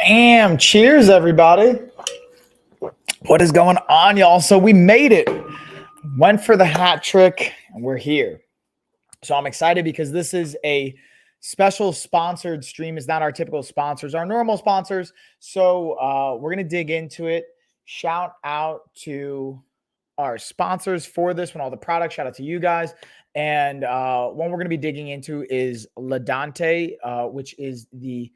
Bam! Cheers, everybody. What is going on, y'all? So we made it. Went for the hat trick, and we're here. So I'm excited because this is a special sponsored stream. It's not our typical sponsors, our normal sponsors. So we're going to dig into it. Shout out to our sponsors for this one, all the products. Shout out to you guys. And one we're going to be digging into is Ladante, which is the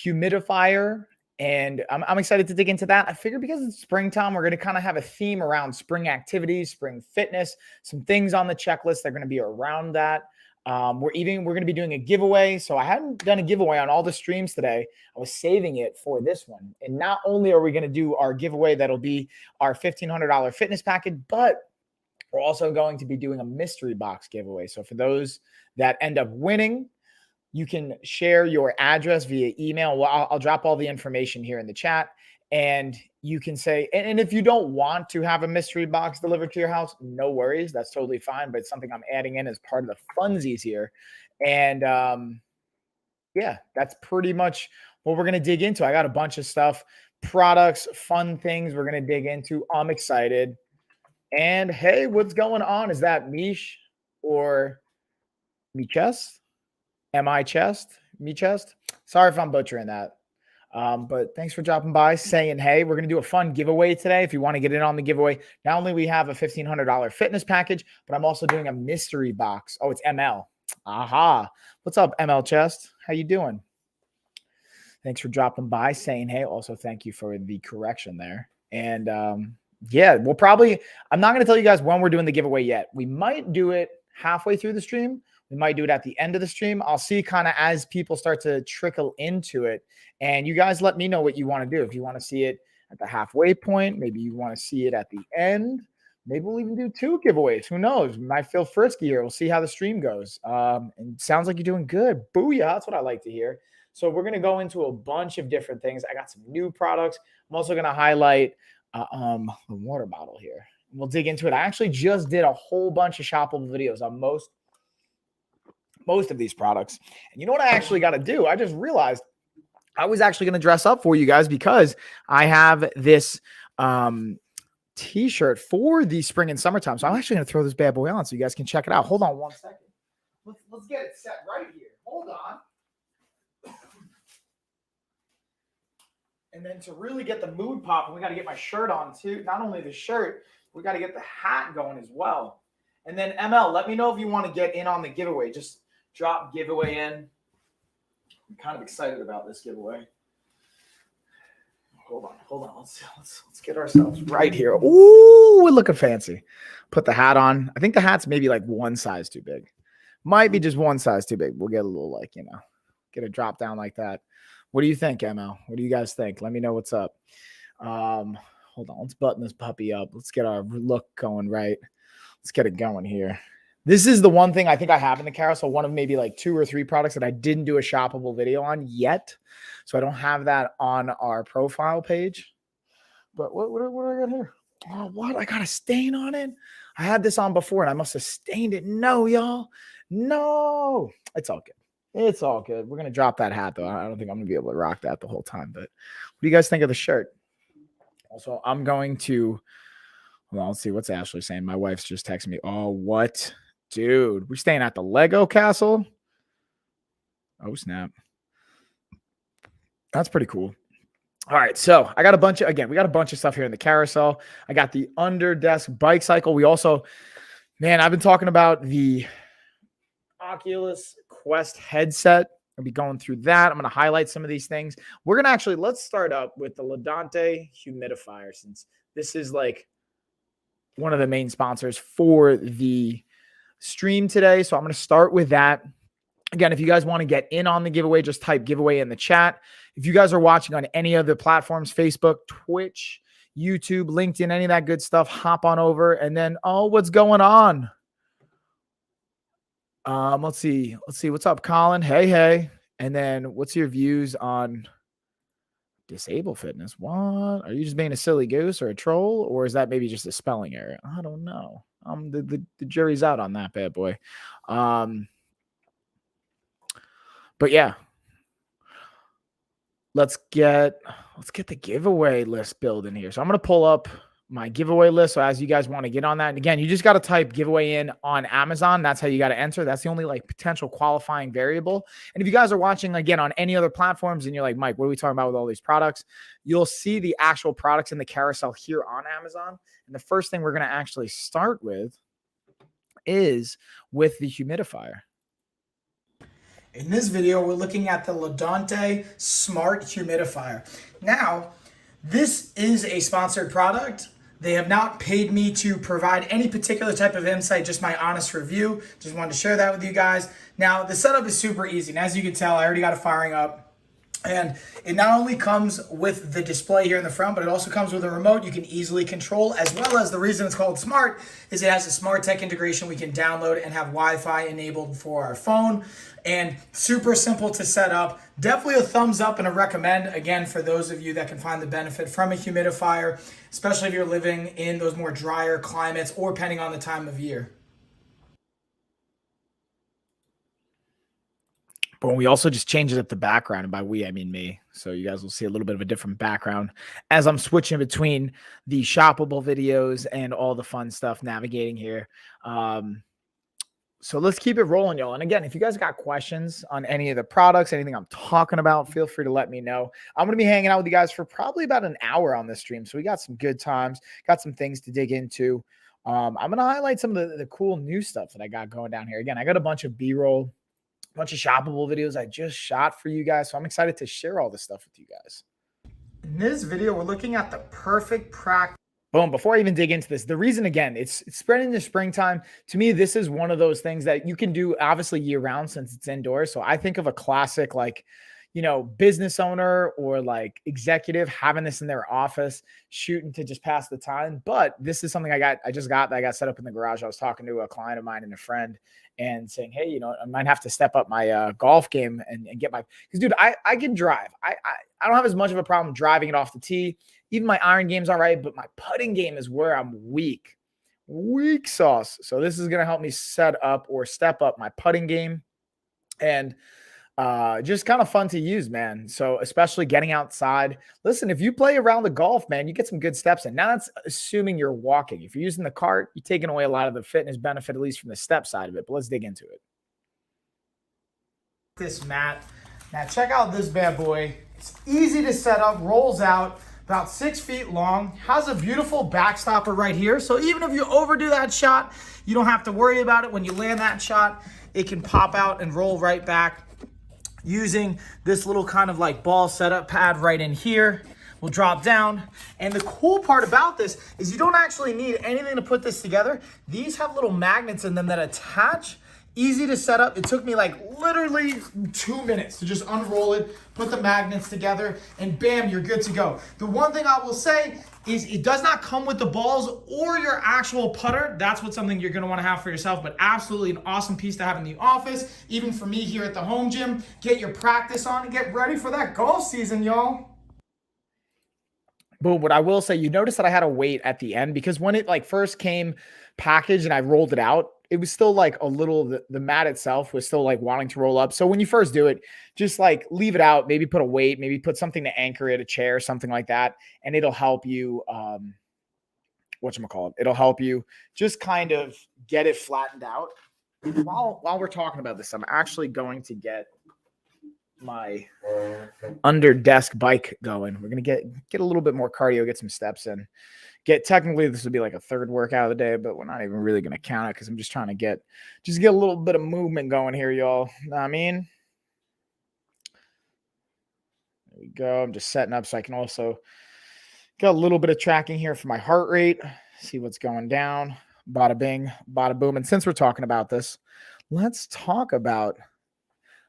humidifier. And I'm excited to dig into that. I figure because it's springtime, we're going to kind of have a theme around spring activities, spring fitness, some things on the checklist that are going to be around that. We're going to be doing a giveaway. So I hadn't done a giveaway on all the streams today. I was saving it for this one. And not only are we going to do our giveaway, that'll be our $1,500 fitness package, but we're also going to be doing a mystery box giveaway. So for those that end up winning, you can share your address via email. Well, I'll drop all the information here in the chat. And you can say, and if you don't want to have a mystery box delivered to your house, no worries. That's totally fine. But it's something I'm adding in as part of the funsies here. And yeah, that's pretty much what we're going to dig into. I got a bunch of stuff, products, fun things we're going to dig into. I'm excited. And hey, what's going on? Is that Mish or me chest? Mi chest? Me chest? Sorry if I'm butchering that. But thanks for dropping by, saying, hey, we're going to do a fun giveaway today. If you want to get in on the giveaway, not only we have a $1,500 fitness package, but I'm also doing a mystery box. Oh, it's ML. Aha. What's up, ML Chest? How you doing? Thanks for dropping by, saying, hey. Also, thank you for the correction there. And yeah, I'm not going to tell you guys when we're doing the giveaway yet. We might do it halfway through the stream. We might do it at the end of the stream. I'll see kind of as people start to trickle into it. And you guys let me know what you want to do. If you want to see it at the halfway point, maybe you want to see it at the end. Maybe we'll even do 2 giveaways. Who knows? We might feel frisky here. We'll see how the stream goes. And it sounds like you're doing good. Booyah. That's what I like to hear. So we're going to go into a bunch of different things. I got some new products. I'm also going to highlight the water bottle here. We'll dig into it. I actually just did a whole bunch of shoppable videos on most of these products. And you know what I actually got to do? I just realized I was actually going to dress up for you guys because I have this t-shirt for the spring and summertime. So I'm actually going to throw this bad boy on so you guys can check it out. Hold on one second. Let's get it set right here. Hold on. And then to really get the mood popping, we got to get my shirt on too. Not only the shirt, we got to get the hat going as well. And then ML, let me know if you want to get in on the giveaway. Just drop giveaway in. I'm kind of excited about this giveaway. Hold on. Let's get ourselves right here. Ooh, we're looking fancy. Put the hat on. I think the hat's maybe like one size too big. Might be just one size too big. We'll get a little get a drop down like that. What do you think, ML? What do you guys think? Let me know what's up. Hold on. Let's button this puppy up. Let's get our look going right. Let's get it going here. This is the one thing I think I have in the carousel, one of maybe like 2 or 3 products that I didn't do a shoppable video on yet. So I don't have that on our profile page. But what do I got here? Oh, what? I got a stain on it? I had this on before and I must have stained it. No, y'all. No. It's all good. It's all good. We're going to drop that hat, though. I don't think I'm going to be able to rock that the whole time. But what do you guys think of the shirt? Also, I'm going to... Well, let's see. What's Ashley saying? My wife's just texting me. Oh, what? Dude, we're staying at the Lego castle? Oh, snap. That's pretty cool. All right, so I got a bunch of stuff here in the carousel. I got the Underdesk bike cycle. We also, I've been talking about the Oculus Quest headset. I'll be going through that. I'm going to highlight some of these things. We're going to let's start up with the Ladante humidifier, since this is like one of the main sponsors for the stream today. So I'm going to start with that. Again, if you guys want to get in on the giveaway, just type giveaway in the chat. If you guys are watching on any of the platforms, Facebook, Twitch, YouTube, LinkedIn, any of that good stuff, hop on over. And then, what's going on? Let's see. What's up, Colin? Hey. And then what's your views on Disable Fitness? What? Are you just being a silly goose or a troll? Or is that maybe just a spelling error? I don't know. The jury's out on that bad boy. But yeah. let's get the giveaway list build in here. So I'm going to pull up my giveaway list. So as you guys want to get on that, and again, you just got to type giveaway in on Amazon. That's how you got to enter. That's the only like potential qualifying variable. And if you guys are watching again on any other platforms and you're like, Mike, what are we talking about with all these products? You'll see the actual products in the carousel here on Amazon. And the first thing we're going to actually start with is with the humidifier. In this video, we're looking at the Ladante Smart Humidifier. Now, this is a sponsored product. They have not paid me to provide any particular type of insight, just my honest review. Just wanted to share that with you guys. Now, the setup is super easy. And as you can tell, I already got it firing up. And it not only comes with the display here in the front, but it also comes with a remote you can easily control, as well as the reason it's called Smart is it has a Smart Tech integration we can download and have Wi-Fi enabled for our phone. And super simple to set up. Definitely a thumbs up and a recommend, again, for those of you that can find the benefit from a humidifier, especially if you're living in those more drier climates or depending on the time of year. But we also just changed up the background, and by we, I mean me. So you guys will see a little bit of a different background as I'm switching between the shoppable videos and all the fun stuff navigating here. So let's keep it rolling, y'all. And again, if you guys got questions on any of the products, anything I'm talking about, feel free to let me know. I'm going to be hanging out with you guys for probably about an hour on this stream. So we got some good times, got some things to dig into. I'm going to highlight some of the cool new stuff that I got going down here. Again, I got a bunch of B-roll, bunch of shoppable videos I just shot for you guys. So I'm excited to share all this stuff with you guys. In this video, we're looking at the perfect practice. Boom. Before I even dig into this, the reason, again, it's spreading in the springtime. To me, this is one of those things that you can do obviously year round since it's indoors. So I think of a classic, like, you know, business owner or like executive having this in their office, shooting to just pass the time. But this is something I just got set up in the garage. I was talking to a client of mine and a friend and saying, hey, you know, I might have to step up my golf game and get my, because dude, I can drive. I don't have as much of a problem driving it off the tee. Even my iron game's all right, but my putting game is where I'm weak sauce. So this is going to help me set up or step up my putting game, and just kind of fun to use, man. So especially getting outside. Listen, if you play around the golf, man, you get some good steps in. Now that's assuming you're walking. If you're using the cart, you're taking away a lot of the fitness benefit, at least from the step side of it. But let's dig into it. This mat. Now check out this bad boy. It's easy to set up, rolls out. About 6 feet long, has a beautiful backstopper right here. So even if you overdo that shot, you don't have to worry about it. When you land that shot, it can pop out and roll right back. Using this little kind of like ball setup pad right in here, will drop down. And the cool part about this is you don't actually need anything to put this together. These have little magnets in them that attach. Easy to set up. It took me like literally 2 minutes to just unroll it, put the magnets together, and bam, you're good to go. The one thing I will say is it does not come with the balls or your actual putter. That's what something you're going to want to have for yourself, but absolutely an awesome piece to have in the office. Even for me here at the home gym, get your practice on and get ready for that golf season, y'all. Boom. What I will say, you notice that I had to wait at the end because when it like first came packaged and I rolled it out, it was still like a little, the mat itself was still like wanting to roll up. So when you first do it, just like leave it out, maybe put a weight, maybe put something to anchor it, a chair, something like that. And it'll help you, whatchamacallit, it'll help you just kind of get it flattened out. While we're talking about this, I'm actually going to get my under desk bike going. We're going to get a little bit more cardio, get some steps in. Technically this would be like a third workout of the day, but we're not even really going to count it because I'm just trying to get a little bit of movement going here, y'all. Know what I mean? There we go. I'm just setting up so I can also get a little bit of tracking here for my heart rate. See what's going down. Bada bing, bada boom. And since we're talking about this, let's talk about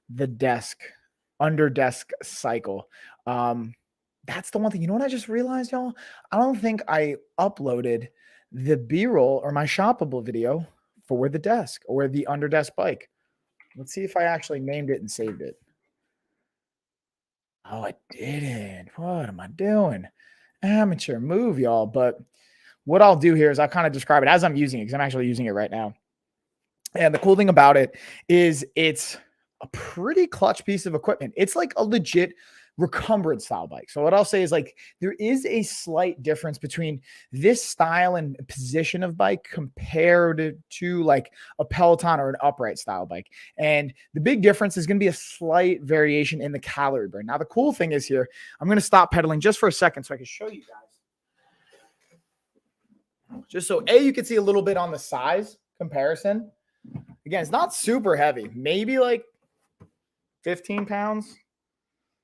the under desk cycle. That's the one thing. You know what I just realized, y'all? I don't think I uploaded the B-roll or my shoppable video for the desk or the under desk bike. Let's see if I actually named it and saved it. Oh, I didn't. What am I doing? Amateur move, y'all. But what I'll do here is I'll kind of describe it as I'm using it because I'm actually using it right now. And the cool thing about it is it's a pretty clutch piece of equipment. It's like a legit recumbent style bike. So what I'll say is like there is a slight difference between this style and position of bike compared to like a Peloton or an upright style bike. And the big difference is going to be a slight variation in the calorie burn. Now, the cool thing is here, I'm going to stop pedaling just for a second so I can show you guys. Just so you can see a little bit on the size comparison. Again, it's not super heavy, maybe like 15 pounds,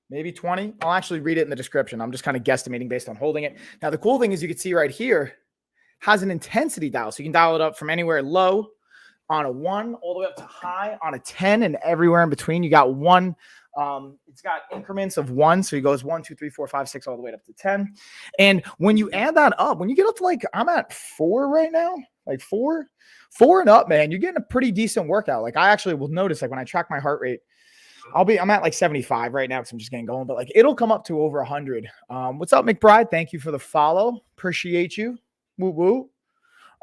maybe 20. I'll actually read it in the description. I'm just kind of guesstimating based on holding it. Now, the cool thing is you can see right here has an intensity dial. So you can dial it up from anywhere low on a 1 all the way up to high on a 10, and everywhere in between. You got 1. It's got increments of 1. So it goes 1, 2, 3, 4, 5, 6, all the way up to 10. And when you add that up, when you get up to like, I'm at 4 right now, like 4 and up, man, you're getting a pretty decent workout. Like I actually will notice, like when I track my heart rate, I'm at like 75 right now because I'm just getting going, but like it'll come up to over 100. What's up, McBride? Thank you for the follow. Appreciate you. Woo woo.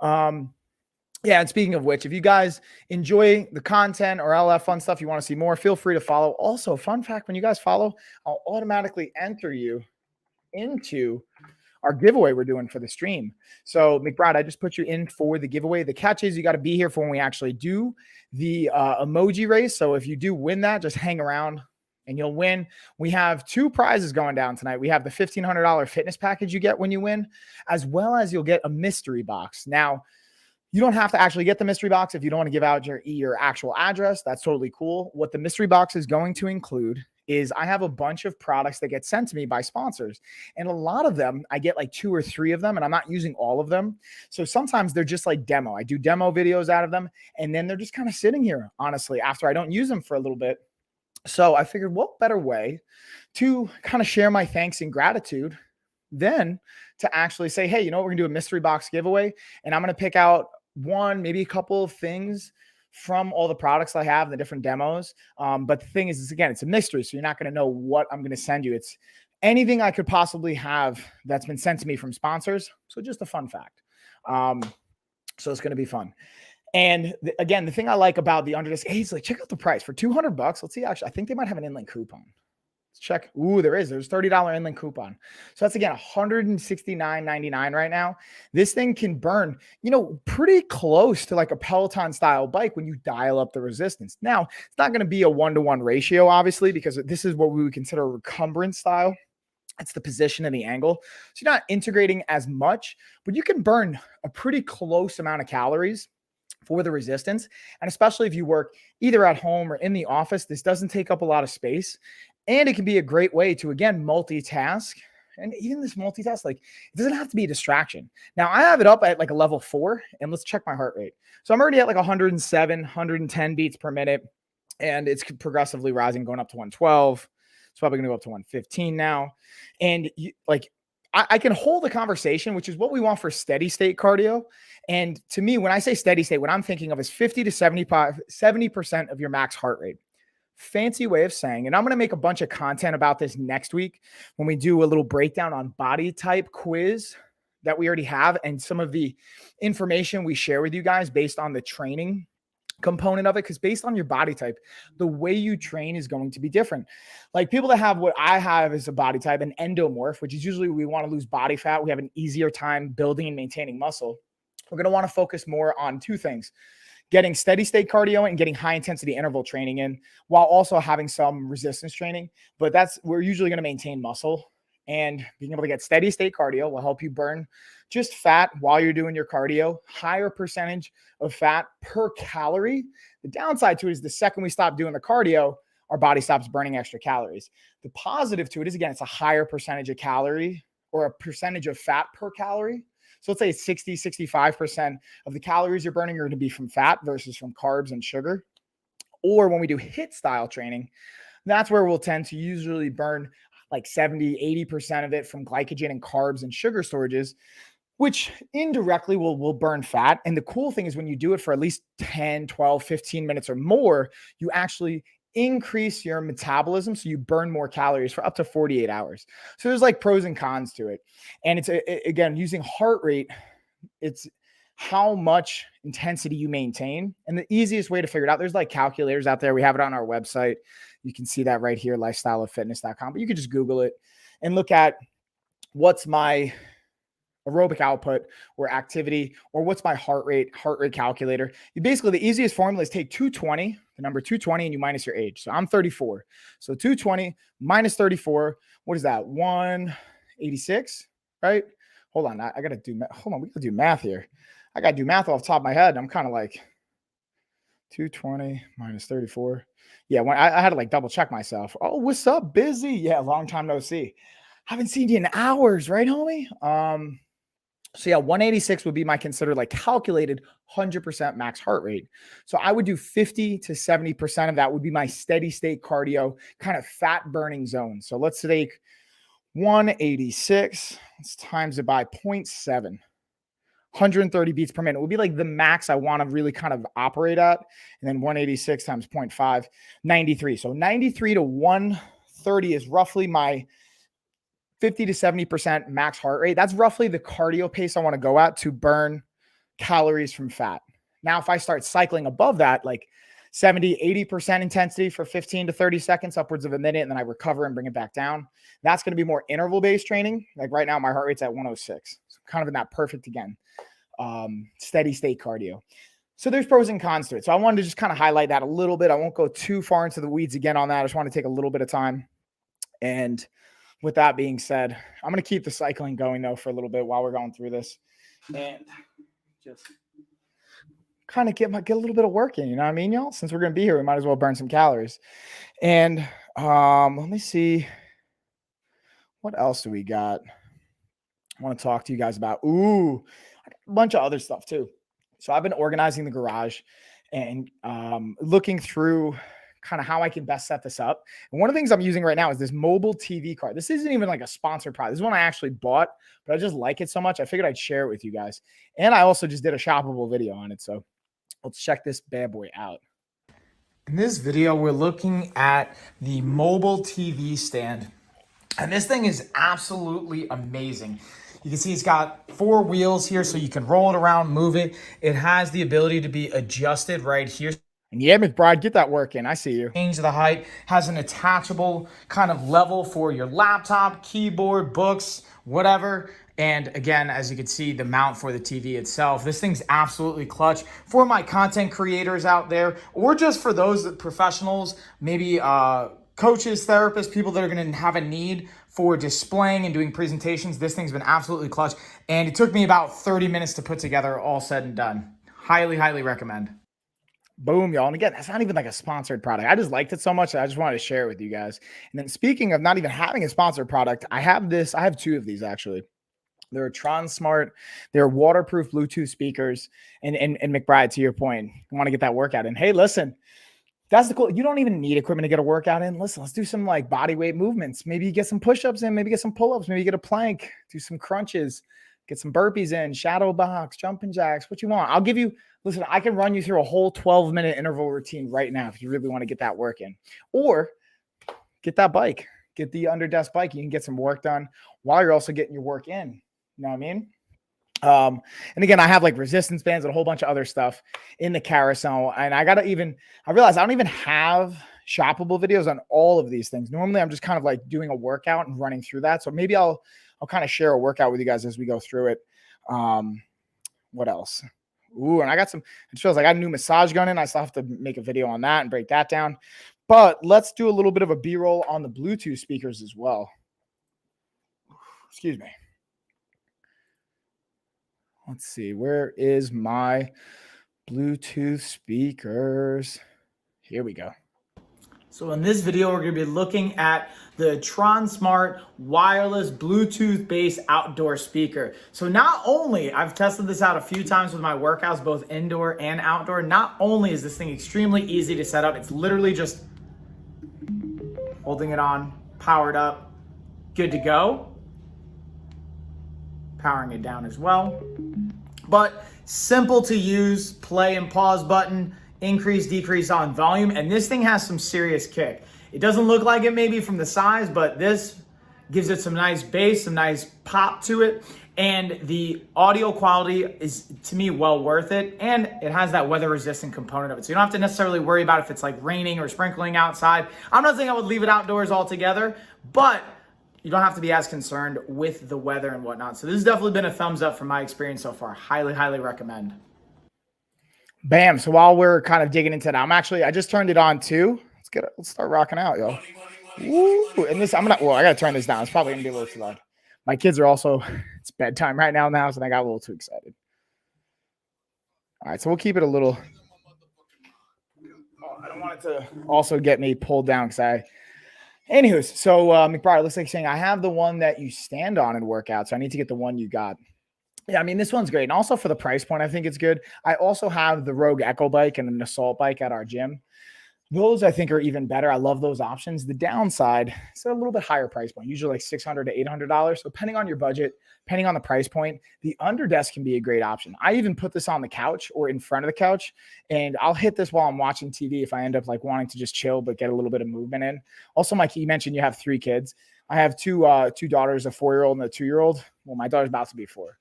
Yeah, and speaking of which, if you guys enjoy the content or LF fun stuff, you want to see more, feel free to follow. Also, fun fact, when you guys follow, I'll automatically enter you into our giveaway we're doing for the stream. So McBride, I just put you in for the giveaway. The catch is you got to be here for when we actually do the emoji race. So if you do win that, just hang around and you'll win. We have 2 prizes going down tonight. We have the $1,500 fitness package you get when you win, as well as you'll get a mystery box. Now, you don't have to actually get the mystery box if you don't want to give out your actual address. That's totally cool. What the mystery box is going to include is I have a bunch of products that get sent to me by sponsors. And a lot of them, I get like 2 or 3 of them, and I'm not using all of them. So sometimes they're just like demo. I do demo videos out of them, and then they're just kind of sitting here, honestly, after I don't use them for a little bit. So I figured what better way to kind of share my thanks and gratitude than to actually say, hey, you know what, we're going to do a mystery box giveaway, and I'm going to pick out one, maybe a couple of things from all the products I have, the different demos. But the thing is, again, it's a mystery. So you're not going to know what I'm going to send you. It's anything I could possibly have that's been sent to me from sponsors. So just a fun fact. So it's going to be fun. And again, the thing I like about the Underdesk, hey, it's like, check out the price for $200. Let's see. Actually, I think they might have an inlink coupon. Let's check. Ooh, there's $30 inlink coupon. So that's again, $169.99 right now. This thing can burn, pretty close to like a Peloton style bike when you dial up the resistance. Now, it's not going to be a 1-to-1 ratio, obviously, because this is what we would consider a recumbent style. It's the position and the angle. So you're not integrating as much, but you can burn a pretty close amount of calories for the resistance. And especially if you work either at home or in the office, this doesn't take up a lot of space. And it can be a great way to, again, multitask. And even this multitask, like, it doesn't have to be a distraction. Now, I have it up at like a level 4, and let's check my heart rate. So I'm already at like 107, 110 beats per minute, and it's progressively rising, going up to 112. It's probably going to go up to 115 now. And I can hold a conversation, which is what we want for steady state cardio. And to me, when I say steady state, what I'm thinking of is 50 to 70% of your max heart rate. Fancy way of saying, and I'm going to make a bunch of content about this next week when we do a little breakdown on body type quiz that we already have and some of the information we share with you guys based on the training component of it. Because based on your body type, the way you train is going to be different. Like people that have what I have as a body type, an endomorph, which is usually we want to lose body fat. We have an easier time building and maintaining muscle. We're going to want to focus more on 2 things: getting steady state cardio and getting high intensity interval training in, while also having some resistance training. But we're usually going to maintain muscle, and being able to get steady state cardio will help you burn just fat while you're doing your cardio, higher percentage of fat per calorie. The downside to it is the second we stop doing the cardio, our body stops burning extra calories. The positive to it is, again, it's a higher percentage of calorie or a percentage of fat per calorie. So let's say 60, 65% of the calories you're burning are going to be from fat versus from carbs and sugar. Or when we do HIIT style training, that's where we'll tend to usually burn like 70, 80% of it from glycogen and carbs and sugar storages, which indirectly will burn fat. And the cool thing is when you do it for at least 10, 12, 15 minutes or more, you actually increase your metabolism. So you burn more calories for up to 48 hours. So there's like pros and cons to it. And it's again, using heart rate, it's how much intensity you maintain. And the easiest way to figure it out, there's like calculators out there. We have it on our website. You can see that right here, lifestyleoffitness.com, but you could just Google it and look at what's my aerobic output or activity, or what's my heart rate calculator. You basically, the easiest formula is take 220, the number 220, and you minus your age. So I'm 34. So 220 minus 34, what is that? 186, right? Hold on. I got to do, hold on. We got to do math here. I got to do math off the top of my head. I'm kind of like 220 minus 34. Yeah. When I had to like double check myself. Oh, what's up? Busy. Yeah. Long time no see. Haven't seen you in hours, right, homie? So yeah, 186 would be my considered like calculated 100% max heart rate. So I would do 50 to 70% of that would be my steady state cardio kind of fat burning zone. So let's take 186, let's times it by 0.7, 130 beats per minute would be like the max I want to really kind of operate at. And then 186 times 0.5, 93. So 93 to 130 is roughly my 50 to 70% max heart rate. That's roughly the cardio pace I want to go at to burn calories from fat. Now, if I start cycling above that, like 70, 80% intensity for 15 to 30 seconds, upwards of a minute, and then I recover and bring it back down, that's going to be more interval-based training. Like right now, my heart rate's at 106. So kind of in that perfect, again, steady state cardio. So there's pros and cons to it. So I wanted to just kind of highlight that a little bit. I won't go too far into the weeds again on that. I just want to take a little bit of time. And with that being said, I'm going to keep the cycling going, though, for a little bit while we're going through this. And just kind of get a little bit of work in, you know what I mean, y'all? Since we're going to be here, we might as well burn some calories. And let me see. What else do we got? I want to talk to you guys about. Ooh, a bunch of other stuff, too. So I've been organizing the garage and looking through kind of how I can best set this up. And one of the things I'm using right now is this mobile TV card. This isn't even like a sponsored product. This is one I actually bought, but I just like it so much. I figured I'd share it with you guys. And I also just did a shoppable video on it. So let's check this bad boy out. In this video, we're looking at the mobile TV stand. And this thing is absolutely amazing. You can see it's got 4 wheels here, so you can roll it around, move it. It has the ability to be adjusted right here. And yeah, McBride, get that work in. I see you. Change the height, has an attachable kind of level for your laptop, keyboard, books, whatever. And again, as you can see, the mount for the TV itself. This thing's absolutely clutch for my content creators out there, or just for those professionals, maybe coaches, therapists, people that are going to have a need for displaying and doing presentations. This thing's been absolutely clutch. And it took me about 30 minutes to put together, all said and done. Highly, highly recommend. Boom, y'all. And again, that's not even like a sponsored product. I just liked it so much that I just wanted to share it with you guys. And then speaking of not even having a sponsored product, I have 2 of these actually. They're TronSmart. They're waterproof Bluetooth speakers. And McBride, to your point, you want to get that workout in. Hey, listen, that's the cool. You don't even need equipment to get a workout in. Listen, let's do some like body weight movements. Maybe you get some push-ups in, maybe get some pull-ups, maybe you get a plank, do some crunches, get some burpees in, shadow box, jumping jacks, what you want. I'll give you, listen, I can run you through a whole 12-minute interval routine right now if you really want to get that work in. Or get that bike, get the under desk bike. You can get some work done while you're also getting your work in. You know what I mean? And again, I have like resistance bands and a whole bunch of other stuff in the carousel. And I realized I don't even have shoppable videos on all of these things. Normally I'm just kind of like doing a workout and running through that. So maybe I'll kind of share a workout with you guys as we go through it. What else? Ooh, and it feels like I got a new massage gun in. I still have to make a video on that and break that down. But let's do a little bit of a B-roll on the Bluetooth speakers as well. Excuse me. Let's see. Where is my Bluetooth speakers? Here we go. So in this video, we're going to be looking at the TronSmart wireless Bluetooth-based outdoor speaker. So not only, I've tested this out a few times with my workouts, both indoor and outdoor. Not only is this thing extremely easy to set up, it's literally just holding it on, powered up, good to go. Powering it down as well. But simple to use, play and pause button, increase, decrease on volume. And this thing has some serious kick. It doesn't look like it maybe from the size, but this gives it some nice bass, some nice pop to it. And the audio quality is, to me, well worth it. And it has that weather resistant component of it. So you don't have to necessarily worry about if it's like raining or sprinkling outside. I'm not saying I would leave it outdoors altogether, but you don't have to be as concerned with the weather and whatnot. So this has definitely been a thumbs up from my experience so far. Highly, highly recommend. Bam. So while we're kind of digging into that, I just turned it on too. Let's start rocking out, yo. Woo. And I gotta turn this down. It's probably gonna be a little too loud. My kids are also, it's bedtime right now in the house, and I got a little too excited. All right, so we'll keep it a little. I don't want it to also get me pulled down anyways, so McBride, looks like saying I have the one that you stand on and work out, so I need to get the one you got. Yeah, I mean, this one's great. And also for the price point, I think it's good. I also have the Rogue Echo bike and an Assault bike at our gym. Those I think are even better. I love those options. The downside, it's a little bit higher price point, usually like $600 to $800. So depending on your budget, depending on the price point, the Underdesk can be a great option. I even put this on the couch or in front of the couch, and I'll hit this while I'm watching TV if I end up like wanting to just chill but get a little bit of movement in. Also, Mike, you mentioned you have 3 kids. I have two daughters, a 4-year-old and a 2-year-old. Well, my daughter's about to be 4.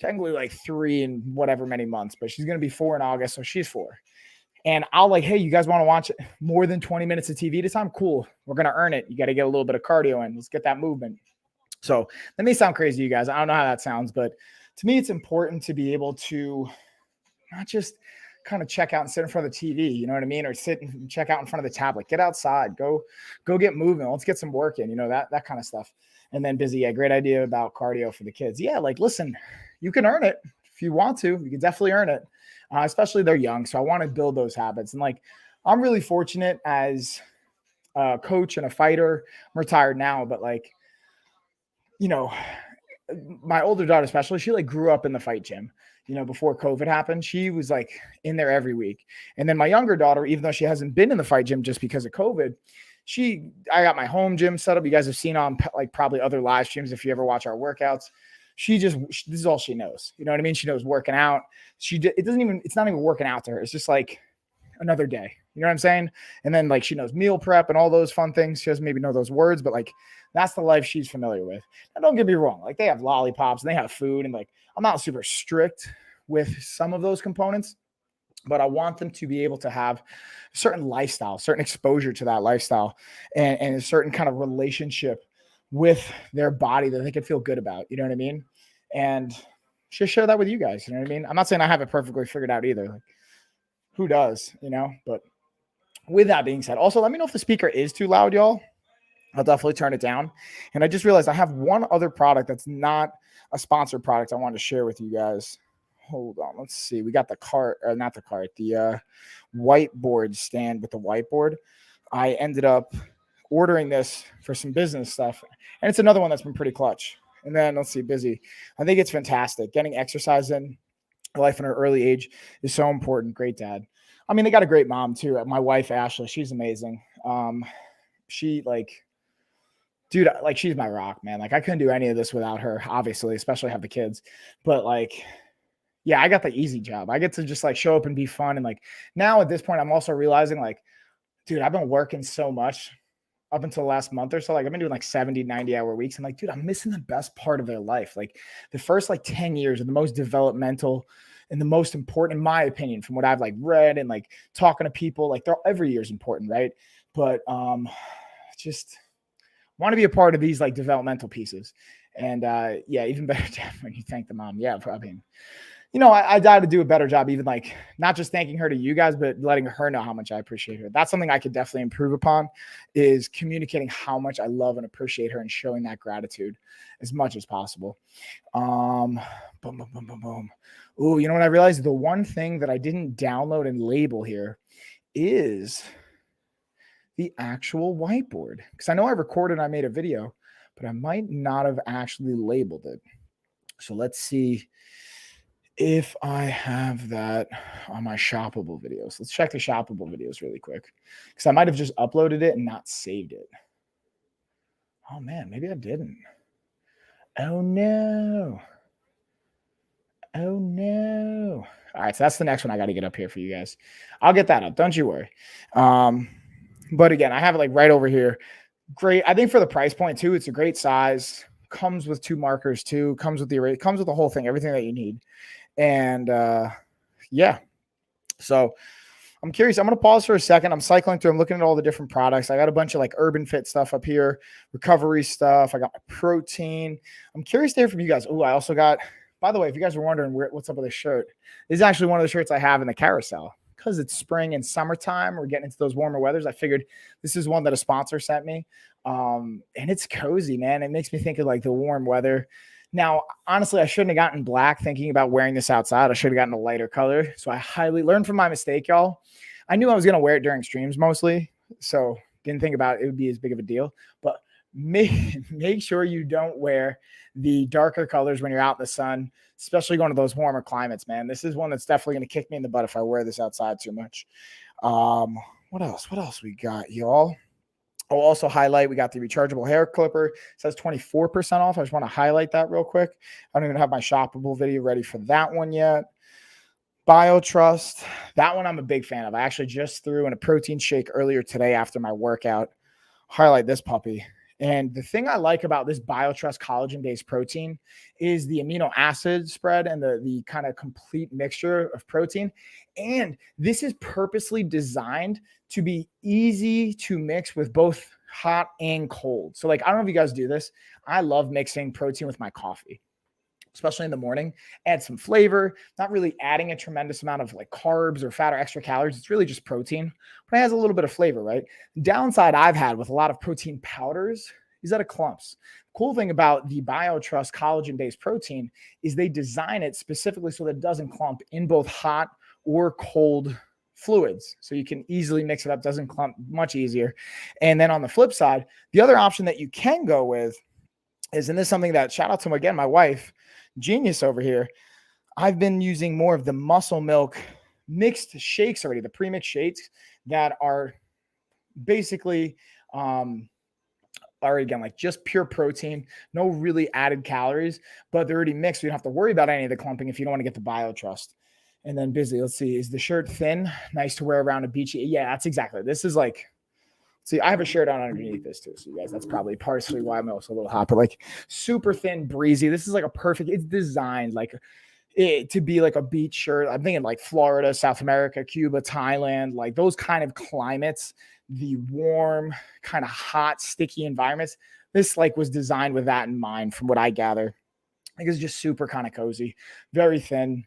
Technically like 3 in whatever many months, but she's going to be 4 in August, so she's 4. And I'll like, hey, you guys want to watch more than 20 minutes of TV this time? Cool. We're going to earn it. You got to get a little bit of cardio in. Let's get that movement. So that may sound crazy to you guys. I don't know how that sounds, but to me, it's important to be able to not just kind of check out and sit in front of the TV, you know what I mean? Or sit and check out in front of the tablet. Get outside. Go get moving. Let's get some work in, that kind of stuff. And then busy. Yeah, great idea about cardio for the kids. Yeah, like, listen, you can earn it if you want to. You can definitely earn it. Especially they're young. So I want to build those habits. And like, I'm really fortunate as a coach and a fighter. I'm retired now, but like, my older daughter, especially, she like grew up in the fight gym, before COVID happened. She was like in there every week. And then my younger daughter, even though she hasn't been in the fight gym just because of COVID, I got my home gym set up. You guys have seen on like probably other live streams if you ever watch our workouts. This is all she knows. You know what I mean? She knows working out. It's not even working out to her. It's just like another day. You know what I'm saying? And then like she knows meal prep and all those fun things. She doesn't maybe know those words, but like that's the life she's familiar with. Now, don't get me wrong. Like they have lollipops and they have food, and like I'm not super strict with some of those components, but I want them to be able to have a certain lifestyle, certain exposure to that lifestyle, and a certain kind of relationship with their body that they can feel good about. You know what I mean? And just share that with you guys. You know what I mean? I'm not saying I have it perfectly figured out either. Like, who does, but with that being said, also let me know if the speaker is too loud, y'all. I'll definitely turn it down. And I just realized I have one other product that's not a sponsored product I wanted to share with you guys. Hold on. Let's see. We got the whiteboard stand with the whiteboard. I ended up ordering this for some business stuff, and it's another one that's been pretty clutch. And then let's see, busy. I think it's fantastic. Getting exercise in life in her early age is so important. Great dad. I mean, they got a great mom too. My wife, Ashley, she's amazing. She dude, like she's my rock, man. Like I couldn't do any of this without her, obviously, especially have the kids. But like, yeah, I got the easy job. I get to just like show up and be fun. And like now at this point, I'm also realizing like, dude, I've been working so much up until the last month or so. Like I've been doing like 70, 90-hour weeks. And like, dude, I'm missing the best part of their life. Like the first like 10 years are the most developmental and the most important, in my opinion, from what I've like read and like talking to people. Like every year is important, right? But just want to be a part of these like developmental pieces. And yeah, even better when you thank the mom. Yeah, I mean, I got to do a better job, even like not just thanking her to you guys, but letting her know how much I appreciate her. That's something I could definitely improve upon, is communicating how much I love and appreciate her and showing that gratitude as much as possible. Boom, boom, boom, boom, boom. Ooh, you know what I realized? The one thing that I didn't download and label here is the actual whiteboard. Because I know I recorded and I made a video, but I might not have actually labeled it. So let's see if I have that on my shoppable videos. Let's check the shoppable videos really quick, because I might have just uploaded it and not saved it. Oh man, maybe I didn't. Oh no. Oh no. All right, so that's the next one I got to get up here for you guys. I'll get that up. Don't you worry. But again, I have it like right over here. Great. I think for the price point too, it's a great size. comes with 2 markers too, comes with the erase, comes with the whole thing, everything that you need. And yeah, so I'm curious. I'm going to pause for a second. I'm cycling through. I'm looking at all the different products. I got a bunch of like Urban Fit stuff up here, recovery stuff. I got my protein. I'm curious to hear from you guys. Oh, I also got, by the way, if you guys were wondering what's up with this shirt, this is actually one of the shirts I have in the carousel because it's spring and summertime. We're getting into those warmer weathers. I figured this is one that a sponsor sent me. And it's cozy, man. It makes me think of like the warm weather. Now, honestly, I shouldn't have gotten black thinking about wearing this outside. I should have gotten a lighter color. So I highly learned from my mistake, y'all. I knew I was going to wear it during streams mostly. So didn't think about it would be as big of a deal. But make sure you don't wear the darker colors when you're out in the sun, especially going to those warmer climates, man. This is one that's definitely going to kick me in the butt if I wear this outside too much. What else? What else we got, y'all? I'll also highlight, we got the rechargeable hair clipper. It says 24% off. I just want to highlight that real quick. I don't even have my shoppable video ready for that one yet. BioTrust, that one I'm a big fan of. I actually just threw in a protein shake earlier today after my workout. Highlight this puppy. And the thing I like about this BioTrust collagen-based protein is the amino acid spread and the kind of complete mixture of protein. And this is purposely designed to be easy to mix with both hot and cold. So like, I don't know if you guys do this. I love mixing protein with my coffee, especially in the morning. Add some flavor, not really adding a tremendous amount of like carbs or fat or extra calories. It's really just protein, but it has a little bit of flavor, right? Downside I've had with a lot of protein powders is that it clumps. Cool thing about the BioTrust collagen-based protein is they design it specifically so that it doesn't clump in both hot or cold fluids. So you can easily mix it up, doesn't clump, much easier. And then on the flip side, the other option that you can go with is, and this is something that, shout out to, again, my wife, genius over here. I've been using more of the Muscle Milk mixed shakes already, the pre-mixed shakes that are basically already, again, like just pure protein, no really added calories, but they're already mixed. So you don't have to worry about any of the clumping if you don't want to get the BioTrust. And then Busy, let's see, is the shirt thin? Nice to wear around a beachy. Yeah, that's exactly. This is like, see, I have a shirt on underneath this too. So you guys, that's probably partially why I'm also a little hot, but like super thin, breezy. This is like a perfect, it's designed like it to be like a beach shirt. I'm thinking like Florida, South America, Cuba, Thailand, like those kind of climates, the warm, kind of hot, sticky environments. This like was designed with that in mind from what I gather. I think it's just super kind of cozy, very thin.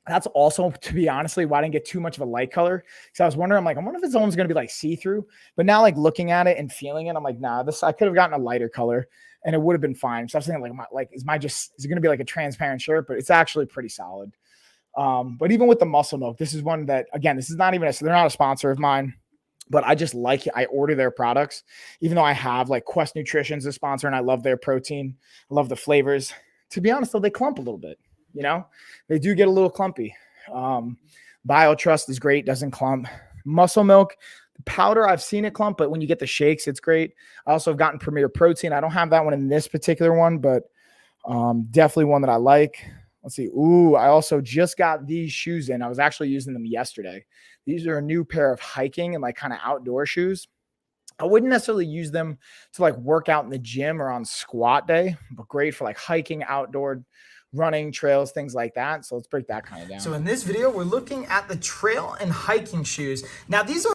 That's also, to be honestly, why I didn't get too much of a light color. So I was wondering, I'm like, I wonder if it's almost going to be like see-through. But now like looking at it and feeling it, I'm like, nah, this, I could have gotten a lighter color and it would have been fine. So I was thinking like, is it going to be like a transparent shirt? But it's actually pretty solid. But even with the Muscle Milk, this is one that, again, this is not even, they're not a sponsor of mine, but I just like it. I order their products, even though I have like Quest Nutrition's a sponsor and I love their protein. I love the flavors. To be honest though, they clump a little bit. You know, they do get a little clumpy. BioTrust is great. Doesn't clump. Muscle Milk, the powder, I've seen it clump, but when you get the shakes, it's great. I also have gotten Premier Protein. I don't have that one in this particular one, but definitely one that I like. Let's see. Ooh, I also just got these shoes in. I was actually using them yesterday. These are a new pair of hiking and like kind of outdoor shoes. I wouldn't necessarily use them to like work out in the gym or on squat day, but great for like hiking, outdoor running, trails, things like that. So let's break that kind of down. So in this video, we're looking at the trail and hiking shoes. Now these are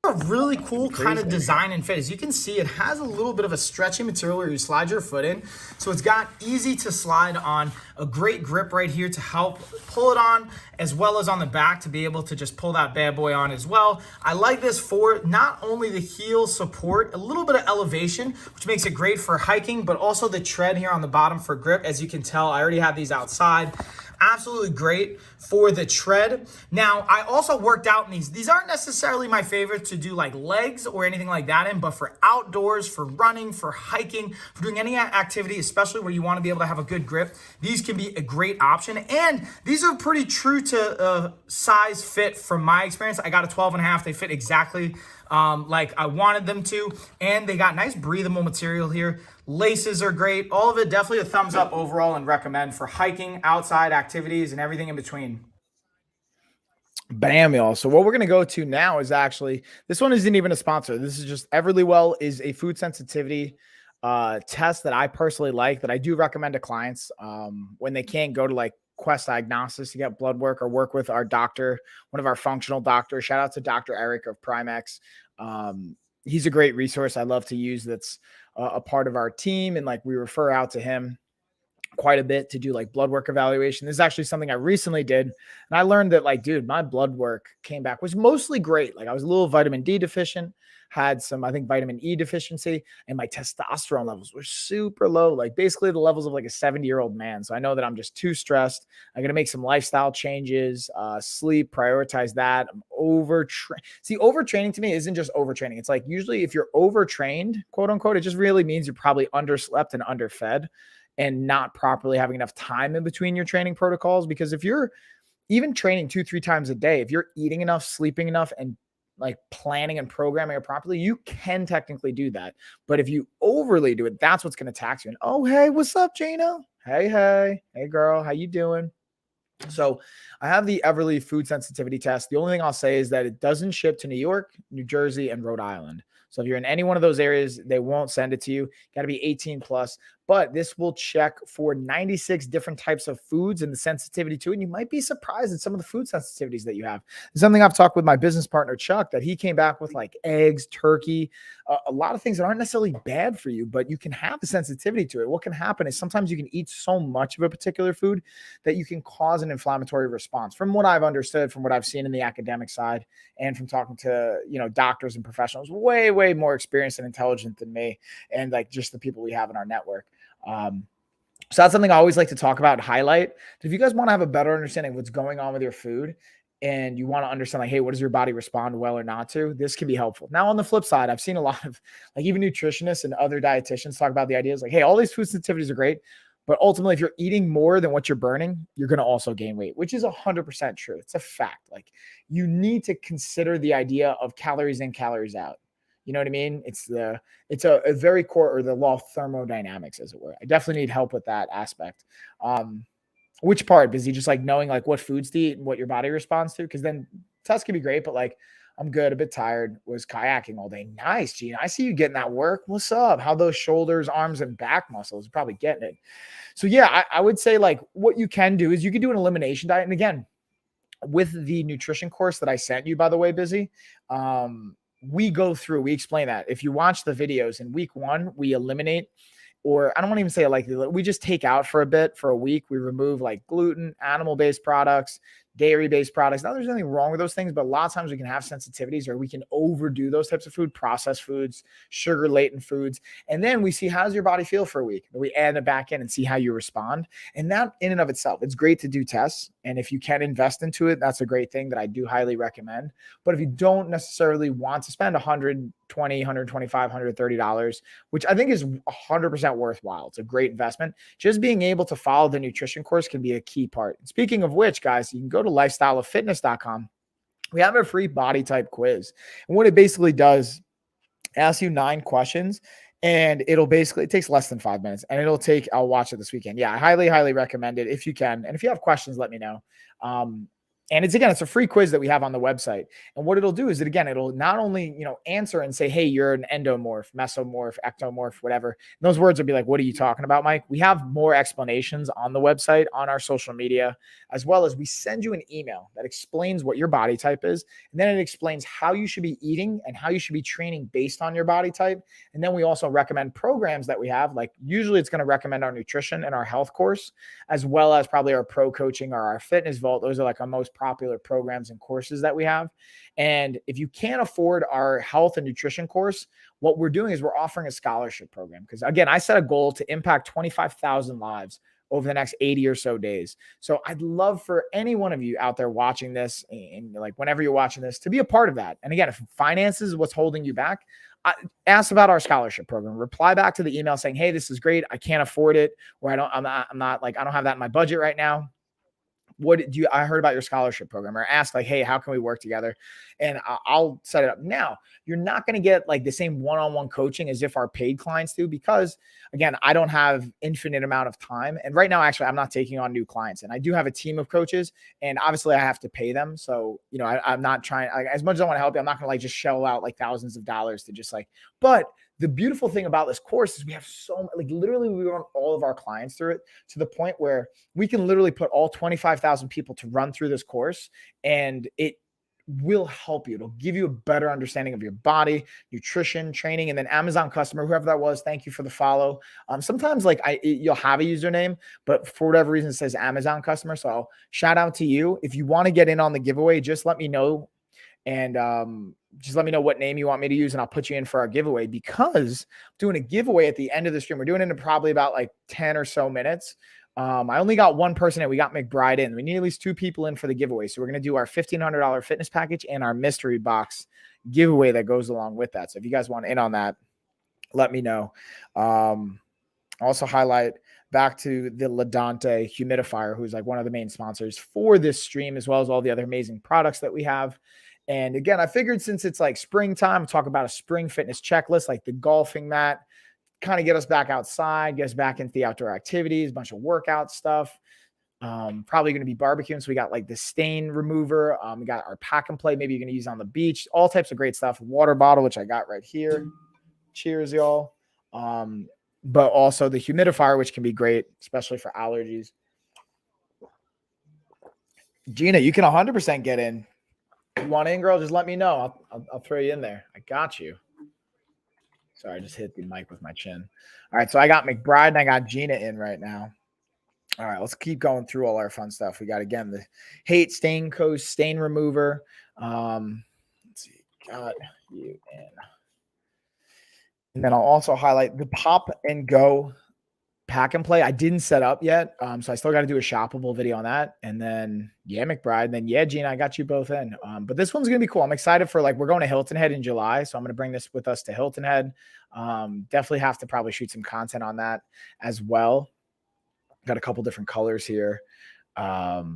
a really cool kind of design and fit. As you can see, it has a little bit of a stretchy material where you slide your foot in. So it's got easy to slide on, a great grip right here to help pull it on, as well as on the back to be able to just pull that bad boy on as well. I like this for not only the heel support, a little bit of elevation, which makes it great for hiking, but also the tread here on the bottom for grip. As you can tell, I already have these outside. Absolutely great for the tread. Now, I also worked out in these. These aren't necessarily my favorite to do like legs or anything like that in, but for outdoors, for running, for hiking, for doing any activity, especially where you want to be able to have a good grip, these can be a great option. And these are pretty true to size fit from my experience. I got a 12.5. They fit exactly like I wanted them to. And they got nice breathable material here. Laces are great. All of it, definitely a thumbs up overall and recommend for hiking, outside activities, and everything in between. Bam, y'all. So what we're going to go to now is actually, this one isn't even a sponsor. This is just Everlywell is a food sensitivity test that I personally like, that I do recommend to clients when they can't go to like Quest Diagnostics to get blood work, or work with our doctor, one of our functional doctors. Shout out to Dr. Eric of Primex. He's a great resource I love to use. That's a part of our team. And like, we refer out to him quite a bit to do like blood work evaluation. This is actually something I recently did. And I learned that like, dude, my blood work came back, was mostly great. Like I was a little vitamin D deficient, had some, I think, vitamin E deficiency, and my testosterone levels were super low, like basically the levels of like a 70-year-old man. So I know that I'm just too stressed. I'm going to make some lifestyle changes, sleep, prioritize that. I'm See, overtraining to me isn't just overtraining. It's like, usually if you're overtrained, quote unquote, it just really means you're probably underslept and underfed, and not properly having enough time in between your training protocols. Because if you're even training 2-3 times a day, if you're eating enough, sleeping enough, and like planning and programming it properly, you can technically do that. But if you overly do it, that's what's going to tax you. And oh, hey, what's up, Jana? Hey girl, how you doing? So I have the Everly food sensitivity test. The only thing I'll say is that it doesn't ship to New York, New Jersey, and Rhode Island. So if you're in any one of those areas, they won't send it to you. Got to be 18 plus. But this will check for 96 different types of foods and the sensitivity to it. And you might be surprised at some of the food sensitivities that you have. It's something I've talked with my business partner, Chuck, that he came back with like eggs, turkey, a lot of things that aren't necessarily bad for you, but you can have the sensitivity to it. What can happen is sometimes you can eat so much of a particular food that you can cause an inflammatory response. From what I've understood, from what I've seen in the academic side, and from talking to, doctors and professionals way more experienced and intelligent than me, and like just the people we have in our network. So that's something I always like to talk about and highlight. If you guys want to have a better understanding of what's going on with your food, and you want to understand like, hey, what does your body respond well or not to, this can be helpful. Now, on the flip side, I've seen a lot of like even nutritionists and other dietitians talk about the ideas like, hey, all these food sensitivities are great, but ultimately, if you're eating more than what you're burning, you're going to also gain weight, which is 100% true. It's a fact. Like, you need to consider the idea of calories in, calories out. You know what I mean? It's a very core, or the law of thermodynamics, as it were. I definitely need help with that aspect. Which part? Is he just like knowing like what foods to eat and what your body responds to? Because then tests can be great, but like, I'm good, a bit tired, was kayaking all day. Nice, Gene. I see you getting that work. What's up? How those shoulders, arms, and back muscles? You're probably getting it. So yeah, I would say like what you can do is you can do an elimination diet. And again, with the nutrition course that I sent you, by the way, Busy, we explain that. If you watch the videos in week 1, we eliminate, or I don't want to even say it like, we just take out for a week. We remove like gluten, animal-based products, dairy-based products. Now, there's nothing wrong with those things, but a lot of times we can have sensitivities, or we can overdo those types of food, processed foods, sugar-laden foods. And then we see, how does your body feel for a week? We add it back in and see how you respond. And that in and of itself, it's great to do tests. And if you can invest into it, that's a great thing that I do highly recommend. But if you don't necessarily want to spend $120, $125, $130, which I think is 100% worthwhile, it's a great investment. Just being able to follow the nutrition course can be a key part. And speaking of which, guys, you can go to lifestyleoffitness.com. We have a free body type quiz. And what it basically does, asks you 9 questions. And it takes less than 5 minutes, and I'll watch it this weekend. Yeah, I highly recommend it if you can. And if you have questions, let me know. And it's a free quiz that we have on the website. And what it'll do is it'll not only, answer and say, hey, you're an endomorph, mesomorph, ectomorph, whatever. And those words will be like, what are you talking about, Mike? We have more explanations on the website, on our social media, as well as we send you an email that explains what your body type is. And then it explains how you should be eating and how you should be training based on your body type. And then we also recommend programs that we have. Like, usually it's going to recommend our nutrition and our health course, as well as probably our pro coaching or our fitness vault. Those are like our most popular programs and courses that we have. And if you can't afford our health and nutrition course, what we're doing is we're offering a scholarship program. Because again, I set a goal to impact 25,000 lives over the next 80 or so days. So I'd love for any one of you out there watching this, and like whenever you're watching this, to be a part of that. And again, if finances is what's holding you back, ask about our scholarship program. Reply back to the email saying, hey, this is great, I can't afford it, or I don't have that in my budget right now. I heard about your scholarship program, or ask like, hey, how can we work together? And I'll set it up. Now, you're not going to get like the same one-on-one coaching as if our paid clients do, because again, I don't have infinite amount of time. And right now, actually, I'm not taking on new clients, and I do have a team of coaches, and obviously I have to pay them. So, I'm not trying, like, as much as I want to help you, I'm not going to like just shell out like thousands of dollars to just like, but the beautiful thing about this course is we have like literally we run all of our clients through it, to the point where we can literally put all 25,000 people to run through this course, and it will help you. It'll give you a better understanding of your body, nutrition, training, and then Amazon customer, whoever that was, thank you for the follow. Sometimes like you'll have a username, but for whatever reason it says Amazon customer. So I'll shout out to you. If you want to get in on the giveaway, just let me know. And just let me know what name you want me to use, and I'll put you in for our giveaway, because I'm doing a giveaway at the end of the stream. We're doing it in probably about like 10 or so minutes. I only got one person in. We got McBride in. We need at least 2 people in for the giveaway. So we're going to do our $1,500 fitness package and our mystery box giveaway that goes along with that. So if you guys want in on that, let me know. Also highlight back to the Ladante humidifier, who's like one of the main sponsors for this stream, as well as all the other amazing products that we have. And again, I figured since it's like springtime, talk about a spring fitness checklist, like the golfing mat, kind of get us back outside, get us back into the outdoor activities, a bunch of workout stuff. Probably going to be barbecuing. So we got like the stain remover. We got our pack and play. Maybe you're going to use on the beach, all types of great stuff. Water bottle, which I got right here. Cheers, y'all. But also the humidifier, which can be great, especially for allergies. Gina, you can 100% get in. You want in, girl? Just let me know. I'll throw you in there. I got you. Sorry, I just hit the mic with my chin. All right, so I got McBride and I got Gina in right now. All right, let's keep going through all our fun stuff. We got, again, the Hate Stain Coast stain remover. Let's see, got you in. And then I'll also highlight the Pop and Go pack and play. I didn't set up yet, so I still got to do a shoppable video on that. And then McBride, and then Gina, I got you both in. But this one's gonna be cool. I'm excited for, like, we're going to Hilton Head in July, so I'm gonna bring this with us to Hilton Head. Definitely have to probably shoot some content on that as well. Got a couple different colors here. Also,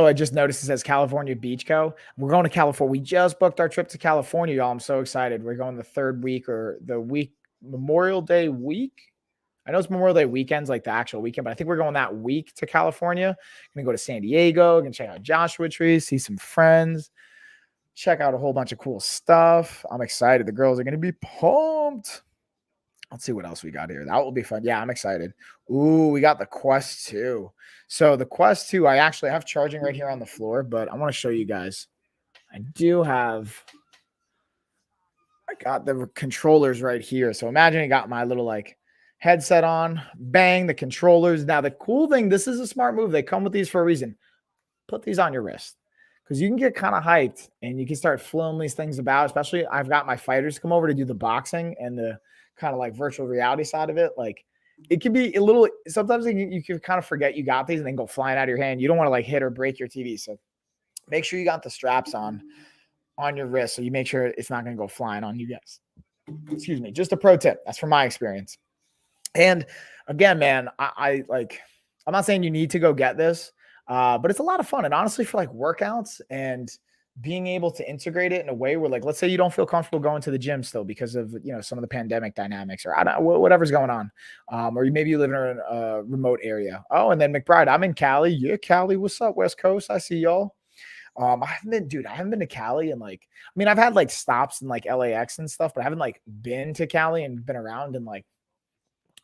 I just noticed it says California Beach Co. We're going to California. We just booked our trip to California, y'all. I'm so excited. We're going the third week, or the week, Memorial Day week. I know it's Memorial Day weekends, like the actual weekend, but I think we're going that week to California. Gonna go to San Diego, gonna check out Joshua Tree, see some friends, check out a whole bunch of cool stuff. I'm excited. The girls are gonna be pumped. Let's see what else we got here. That will be fun. Yeah, I'm excited. Ooh, we got the Quest 2. So the Quest 2, I actually have charging right here on the floor, but I want to show you guys. I got the controllers right here. So imagine I got my little like headset on, bang, the controllers. Now, the cool thing, this is a smart move. They come with these for a reason. Put these on your wrist, because you can get kind of hyped and you can start flowing these things about. Especially, I've got my fighters come over to do the boxing and the kind of like virtual reality side of it. Like, it can be a little, sometimes you can kind of forget you got these and then go flying out of your hand. You don't want to like hit or break your TV. So make sure you got the straps on your wrist, so you make sure it's not going to go flying on you guys. Excuse me. Just a pro tip. That's from my experience. And again, man, I'm not saying you need to go get this, but it's a lot of fun. And honestly, for like workouts and being able to integrate it in a way where, like, let's say you don't feel comfortable going to the gym still because of, some of the pandemic dynamics, or whatever's going on. Or maybe you live in a remote area. Oh, and then McBride, I'm in Cali. Yeah, Cali. What's up, West Coast? I see y'all. I haven't been to Cali, and like, I mean, I've had like stops in like LAX and stuff, but I haven't like been to Cali and been around in like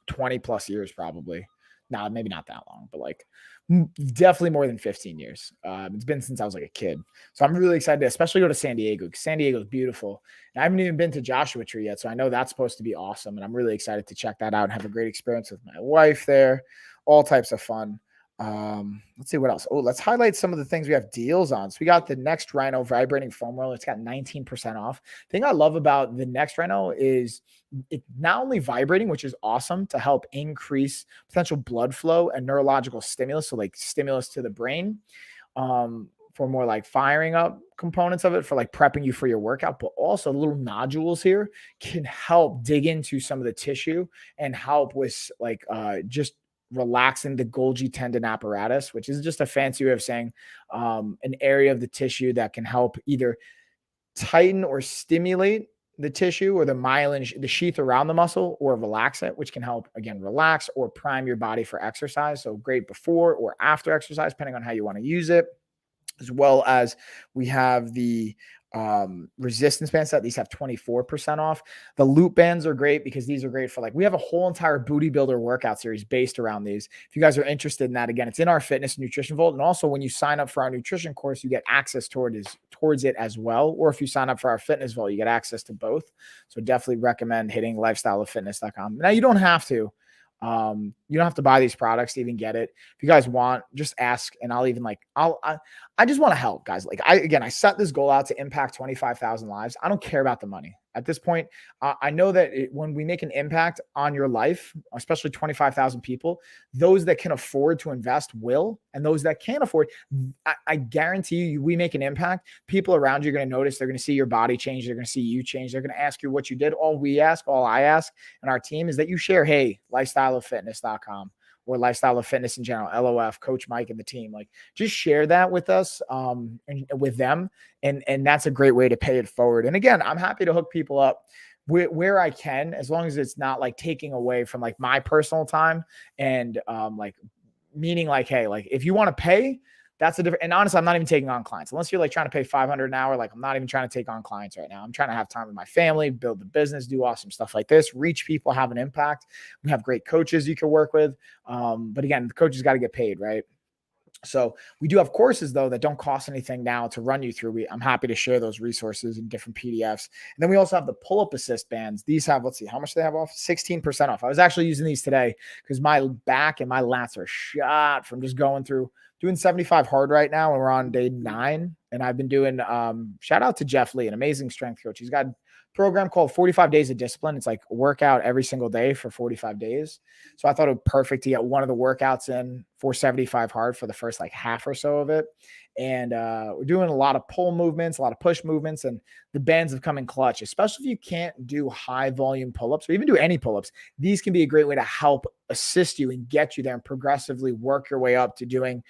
20 plus years, probably. Nah, maybe not that long, but like definitely more than 15 years. It's been since I was like a kid. So I'm really excited to especially go to San Diego, because San Diego is beautiful. And I haven't even been to Joshua Tree yet, so I know that's supposed to be awesome. And I'm really excited to check that out and have a great experience with my wife there. All types of fun. Let's see what else. Oh, let's highlight some of the things we have deals on. So we got the Next Rhino vibrating foam roller. It's got 19% off. The thing I love about the Next Rhino is it's not only vibrating, which is awesome to help increase potential blood flow and neurological stimulus. So like stimulus to the brain, for more like firing up components of it, for like prepping you for your workout, but also little nodules here can help dig into some of the tissue and help with like, just relaxing the Golgi tendon apparatus, which is just a fancy way of saying an area of the tissue that can help either tighten or stimulate the tissue or the myelin, the sheath around the muscle, or relax it, which can help, again, relax or prime your body for exercise. So great before or after exercise, depending on how you want to use it. As well as we have the resistance bands that these have 24% off. The loop bands are great because these are great for, like, we have a whole entire booty builder workout series based around these. If you guys are interested in that, again, it's in our fitness and nutrition vault. And also when you sign up for our nutrition course, you get access towards it as well. Or if you sign up for our fitness vault, you get access to both. So definitely recommend hitting lifestyleoffitness.com. Now you don't have to. You don't have to buy these products to even get it. If you guys want, just ask, and I'll even I just want to help, guys. Like, I set this goal out to impact 25,000 lives. I don't care about the money at this point. I know that when we make an impact on your life, especially 25,000 people, those that can afford to invest will, and those that can't afford, I guarantee you, we make an impact. People around you are going to notice. They're going to see your body change. They're going to see you change. They're going to ask you what you did. All I ask, and our team is that you share, hey, lifestyleoffitness.com. or Lifestyle of Fitness in general, LOF, Coach Mike and the team. Like, just share that with us, and with them. And that's a great way to pay it forward. And again, I'm happy to hook people up where I can, as long as it's not like taking away from like my personal time and like, meaning like, hey, like if you want to pay, that's a different, and honestly, I'm not even taking on clients unless you're like trying to pay $500 an hour. Like, I'm not even trying to take on clients right now. I'm trying to have time with my family, build the business, do awesome stuff like this, reach people, have an impact. We have great coaches you can work with. But again, the coaches got to get paid, right? So we do have courses though that don't cost anything now to run you through. I'm happy to share those resources in different PDFs. And then we also have the pull-up assist bands. These have, let's see, how much they have off? 16% off. I was actually using these today because my back and my lats are shot from just going through doing 75 hard right now. And we're on day 9. And I've been doing, shout out to Jeff Lee, an amazing strength coach. He's got a program called 45 Days of Discipline. It's like a workout every single day for 45 days. So I thought it would be perfect to get one of the workouts in for 75 hard for the first like half or so of it. And we're doing a lot of pull movements, a lot of push movements, and the bands have come in clutch, especially if you can't do high volume pull-ups or even do any pull-ups. These can be a great way to help assist you and get you there and progressively work your way up to doing,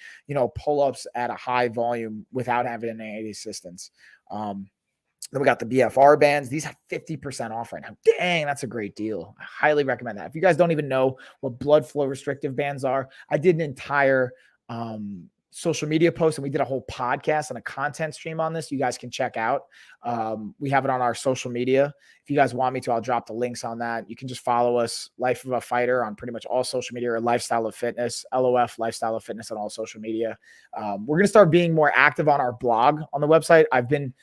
pull-ups at a high volume without having any assistance. Then we got the BFR bands. These have 50% off right now. Dang, that's a great deal. I highly recommend that. If you guys don't even know what blood flow restrictive bands are, I did an entire social media post, and we did a whole podcast and a content stream on this. You guys can check out. We have it on our social media. If you guys want me to, I'll drop the links on that. You can just follow us, Life of a Fighter, on pretty much all social media, or Lifestyle of Fitness, LOF, Lifestyle of Fitness, on all social media. We're going to start being more active on our blog on the website. I've been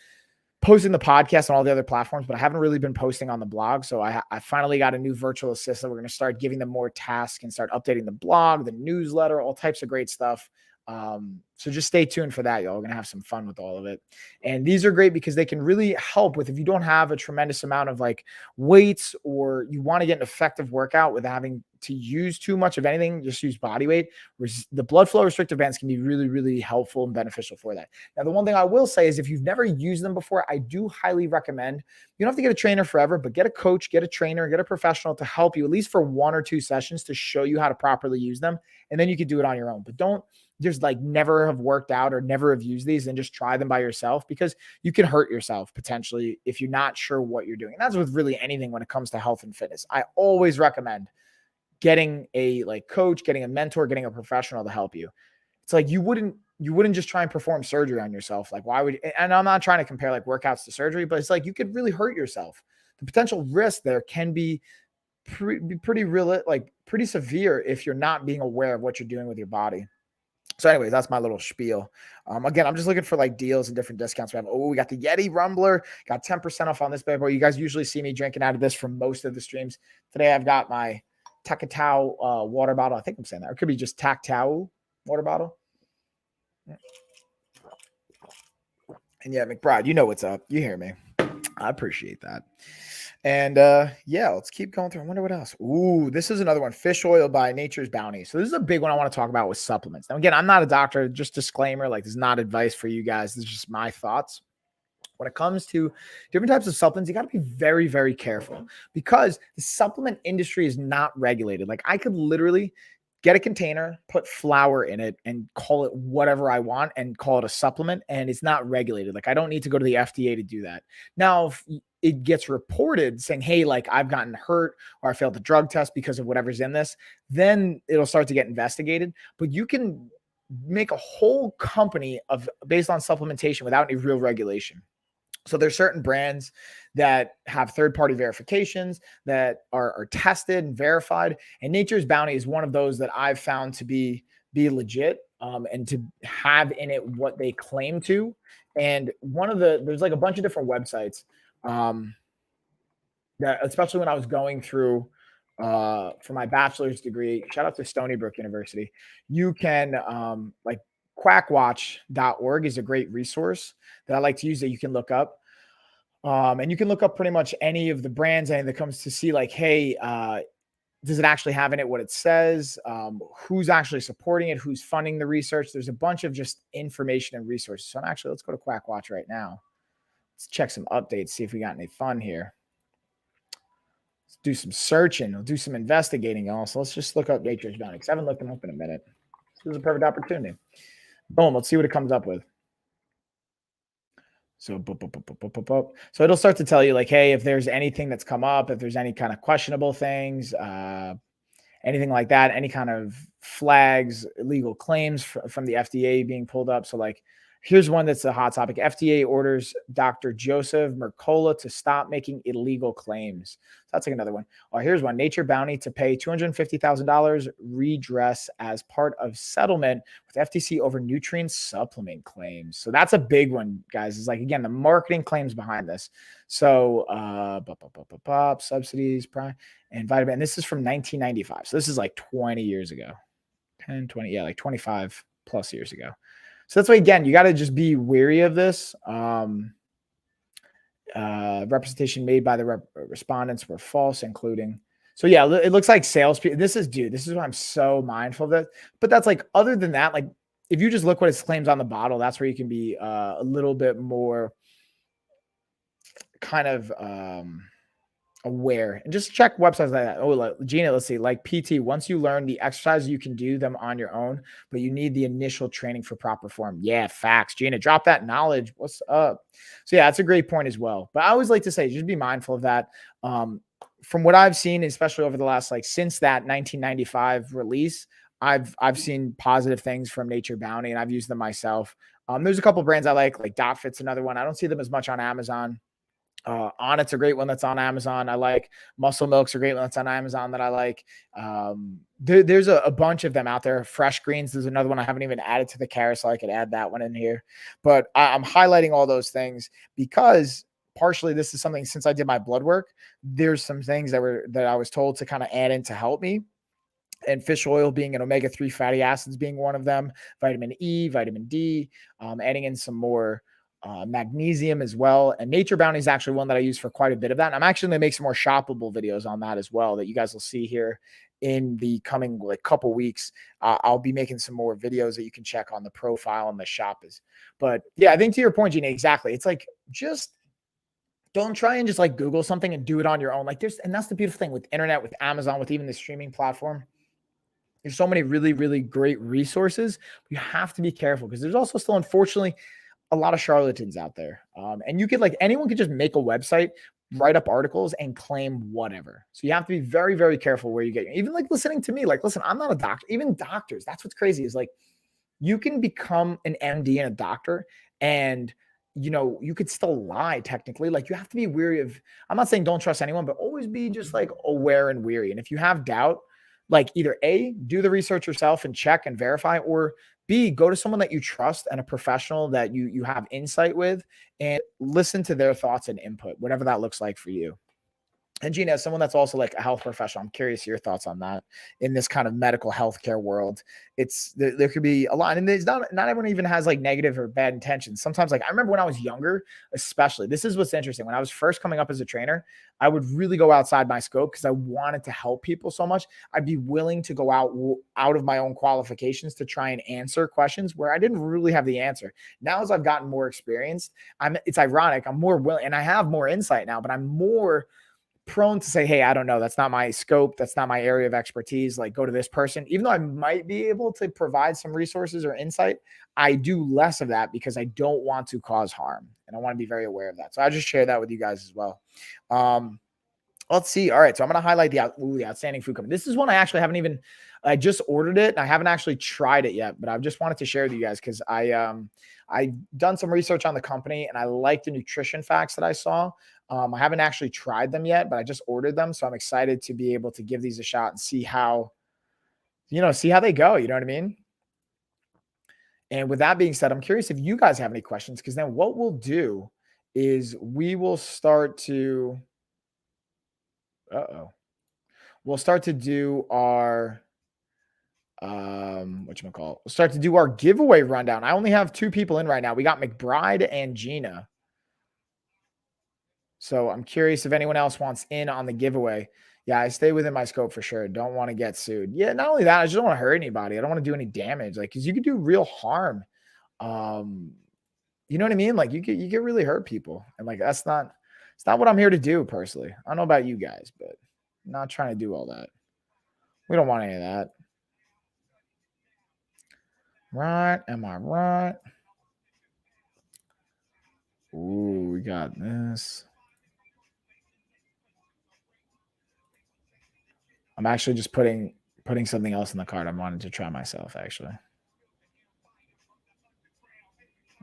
posting the podcast on all the other platforms, but I haven't really been posting on the blog. So I finally got a new virtual assistant. We're going to start giving them more tasks and start updating the blog, the newsletter, all types of great stuff. So just stay tuned for that, y'all. We're going to have some fun with all of it. And these are great because they can really help with, if you don't have a tremendous amount of like weights, or you want to get an effective workout without having to use too much of anything, just use body weight. The blood flow restrictive bands can be really, really helpful and beneficial for that. Now, the one thing I will say is, if you've never used them before, I do highly recommend, you don't have to get a trainer forever, but get a coach, get a trainer, get a professional to help you at least for 1 or 2 sessions to show you how to properly use them. And then you can do it on your own. But don't just like never have worked out or never have used these and just try them by yourself, because you can hurt yourself potentially if you're not sure what you're doing. And that's with really anything when it comes to health and fitness. I always recommend getting a like coach, getting a mentor, getting a professional to help you. It's like you wouldn't just try and perform surgery on yourself. Like, why would, and I'm not trying to compare like workouts to surgery, but it's like you could really hurt yourself. The potential risk there can be pretty real, like pretty severe if you're not being aware of what you're doing with your body. So anyways, that's my little spiel. Again, I'm just looking for like deals and different discounts. We got the Yeti Rumbler, got 10% off on this bad boy. You guys usually see me drinking out of this for most of the streams. Today I've got my Takatau water bottle. I think I'm saying that. Or it could be just Taktau water bottle. And yeah, McBride, you know what's up. You hear me. I appreciate that. And yeah, let's keep going through. I wonder what else. Ooh, this is another one. Fish oil by Nature's Bounty. So this is a big one I want to talk about with supplements. Now, again, I'm not a doctor. Just disclaimer, like, this is not advice for you guys. This is just my thoughts. When it comes to different types of supplements, you got to be very, very careful, because the supplement industry is not regulated. Like, I could literally get a container, put flour in it, and call it whatever I want and call it a supplement. And it's not regulated. Like I don't need to go to the FDA to do that. Now, if it gets reported saying, hey, like I've gotten hurt or I failed the drug test because of whatever's in this, then it'll start to get investigated. But you can make a whole company of based on supplementation without any real regulation. So there's certain brands that have third-party verifications that are tested and verified, and Nature's Bounty is one of those that I've found to be legit and to have in it what they claim to. And there's like a bunch of different websites that, especially when I was going through for my bachelor's degree. Shout out to Stony Brook University. You can like quackwatch.org is a great resource that I like to use that you can look up. And you can look up pretty much any of the brands and that comes to see like, hey, does it actually have in it what it says? Who's actually supporting it? Who's funding the research? There's a bunch of just information and resources. So let's go to Quackwatch right now. Let's check some updates, see if we got any fun here. Let's do some searching. We'll do some investigating also. Let's just look up Nature's Bounty because I haven't looked them up in a minute. This is a perfect opportunity. Boom. Let's see what it comes up with. So, so it'll start to tell you like, hey, if there's anything that's come up, if there's any kind of questionable things, anything like that, any kind of flags, illegal claims from the FDA being pulled up. So like, here's one that's a hot topic. FDA orders Dr. Joseph Mercola to stop making illegal claims. So that's like another one. Oh, here's one. Nature Bounty to pay $250,000 redress as part of settlement with FTC over nutrient supplement claims. So that's a big one, guys. It's like, again, the marketing claims behind this. So subsidies, prime, and vitamin. And this is from 1995. So this is like 20 years ago. 10, 20, yeah, like 25 plus years ago. So that's why, again, you got to just be wary of this. Representation made by the respondents were false, including. So yeah, it looks like salespeople. This is why I'm so mindful of it. But that's like, other than that, like if you just look what it claims on the bottle, that's where you can be a little bit more kind of aware and just check websites like that. Oh, like, Gina, let's see, like PT, once you learn the exercises, you can do them on your own, but you need the initial training for proper form. Yeah, facts. Gina, drop that knowledge. What's up? So yeah, that's a great point as well. But I always like to say, just be mindful of that. From what I've seen, especially over the last, like since that 1995 release, I've seen positive things from Nature Bounty and I've used them myself. There's a couple brands I like DotFit's another one. I don't see them as much on Amazon. Onnit's a great one that's on Amazon. I like Muscle Milk's a great one that's on Amazon that I like. There's a bunch of them out there. Fresh Greens, there's another one I haven't even added to the carousel. I could add that one in here. But I'm highlighting all those things because partially this is something, since I did my blood work, there's some things that I was told to kind of add in to help me. And fish oil being an omega-3 fatty acids being one of them, vitamin E, vitamin D, adding in some more magnesium as well. And Nature Bounty is actually one that I use for quite a bit of that. And I'm actually going to make some more shoppable videos on that as well that you guys will see here in the coming like couple weeks. I'll be making some more videos that you can check on the profile and the shop is. But yeah, I think to your point, Gina, exactly. It's like, just don't try and just like Google something and do it on your own. Like and that's the beautiful thing with internet, with Amazon, with even the streaming platform. There's so many really, really great resources. You have to be careful because there's also still, unfortunately, a lot of charlatans out there. And you could anyone could just make a website, write up articles and claim whatever. So you have to be very, very careful where you get, even like listening to me, like, listen, I'm not a doctor, even doctors. That's what's crazy is like, you can become an MD and a doctor and, you could still lie technically. Like you have to be wary of, I'm not saying don't trust anyone, but always be just like aware and weary. And if you have doubt, like either A, do the research yourself and check and verify, or B, go to someone that you trust and a professional that you have insight with and listen to their thoughts and input, whatever that looks like for you. And Gina, as someone that's also like a health professional, I'm curious your thoughts on that in this kind of medical healthcare world. There could be a lot, and there's not everyone even has like negative or bad intentions. Sometimes, like I remember when I was younger, especially, this is what's interesting. When I was first coming up as a trainer, I would really go outside my scope because I wanted to help people so much. I'd be willing to go out of my own qualifications to try and answer questions where I didn't really have the answer. Now, as I've gotten more experienced, it's ironic. I'm more willing, and I have more insight now, but I'm more prone to say, hey, I don't know. That's not my scope. That's not my area of expertise. Like, go to this person. Even though I might be able to provide some resources or insight, I do less of that because I don't want to cause harm. And I want to be very aware of that. So I just share that with you guys as well. Let's see. All right. So I'm going to highlight the outstanding food company. This is one I actually haven't even, I just ordered it and I haven't actually tried it yet, but I just wanted to share with you guys because I've done some research on the company and I like the nutrition facts that I saw. I haven't actually tried them yet, but I just ordered them. So I'm excited to be able to give these a shot and see how, see how they go. You know what I mean? And with that being said, I'm curious if you guys have any questions, because then what we'll do is we will start to, we'll start to do our, we'll start to do our giveaway rundown. I only have 2 people in right now. We got McBride and Gina. So I'm curious if anyone else wants in on the giveaway. Yeah, I stay within my scope for sure. Don't want to get sued. Yeah, not only that, I just don't want to hurt anybody. I don't want to do any damage. Like, because you could do real harm. You know what I mean? Like, you get really hurt people. And like, it's not what I'm here to do personally. I don't know about you guys, but I'm not trying to do all that. We don't want any of that. Right? Am I right? Ooh, we got this. I'm actually just putting something else in the cart. I wanted to try myself, actually.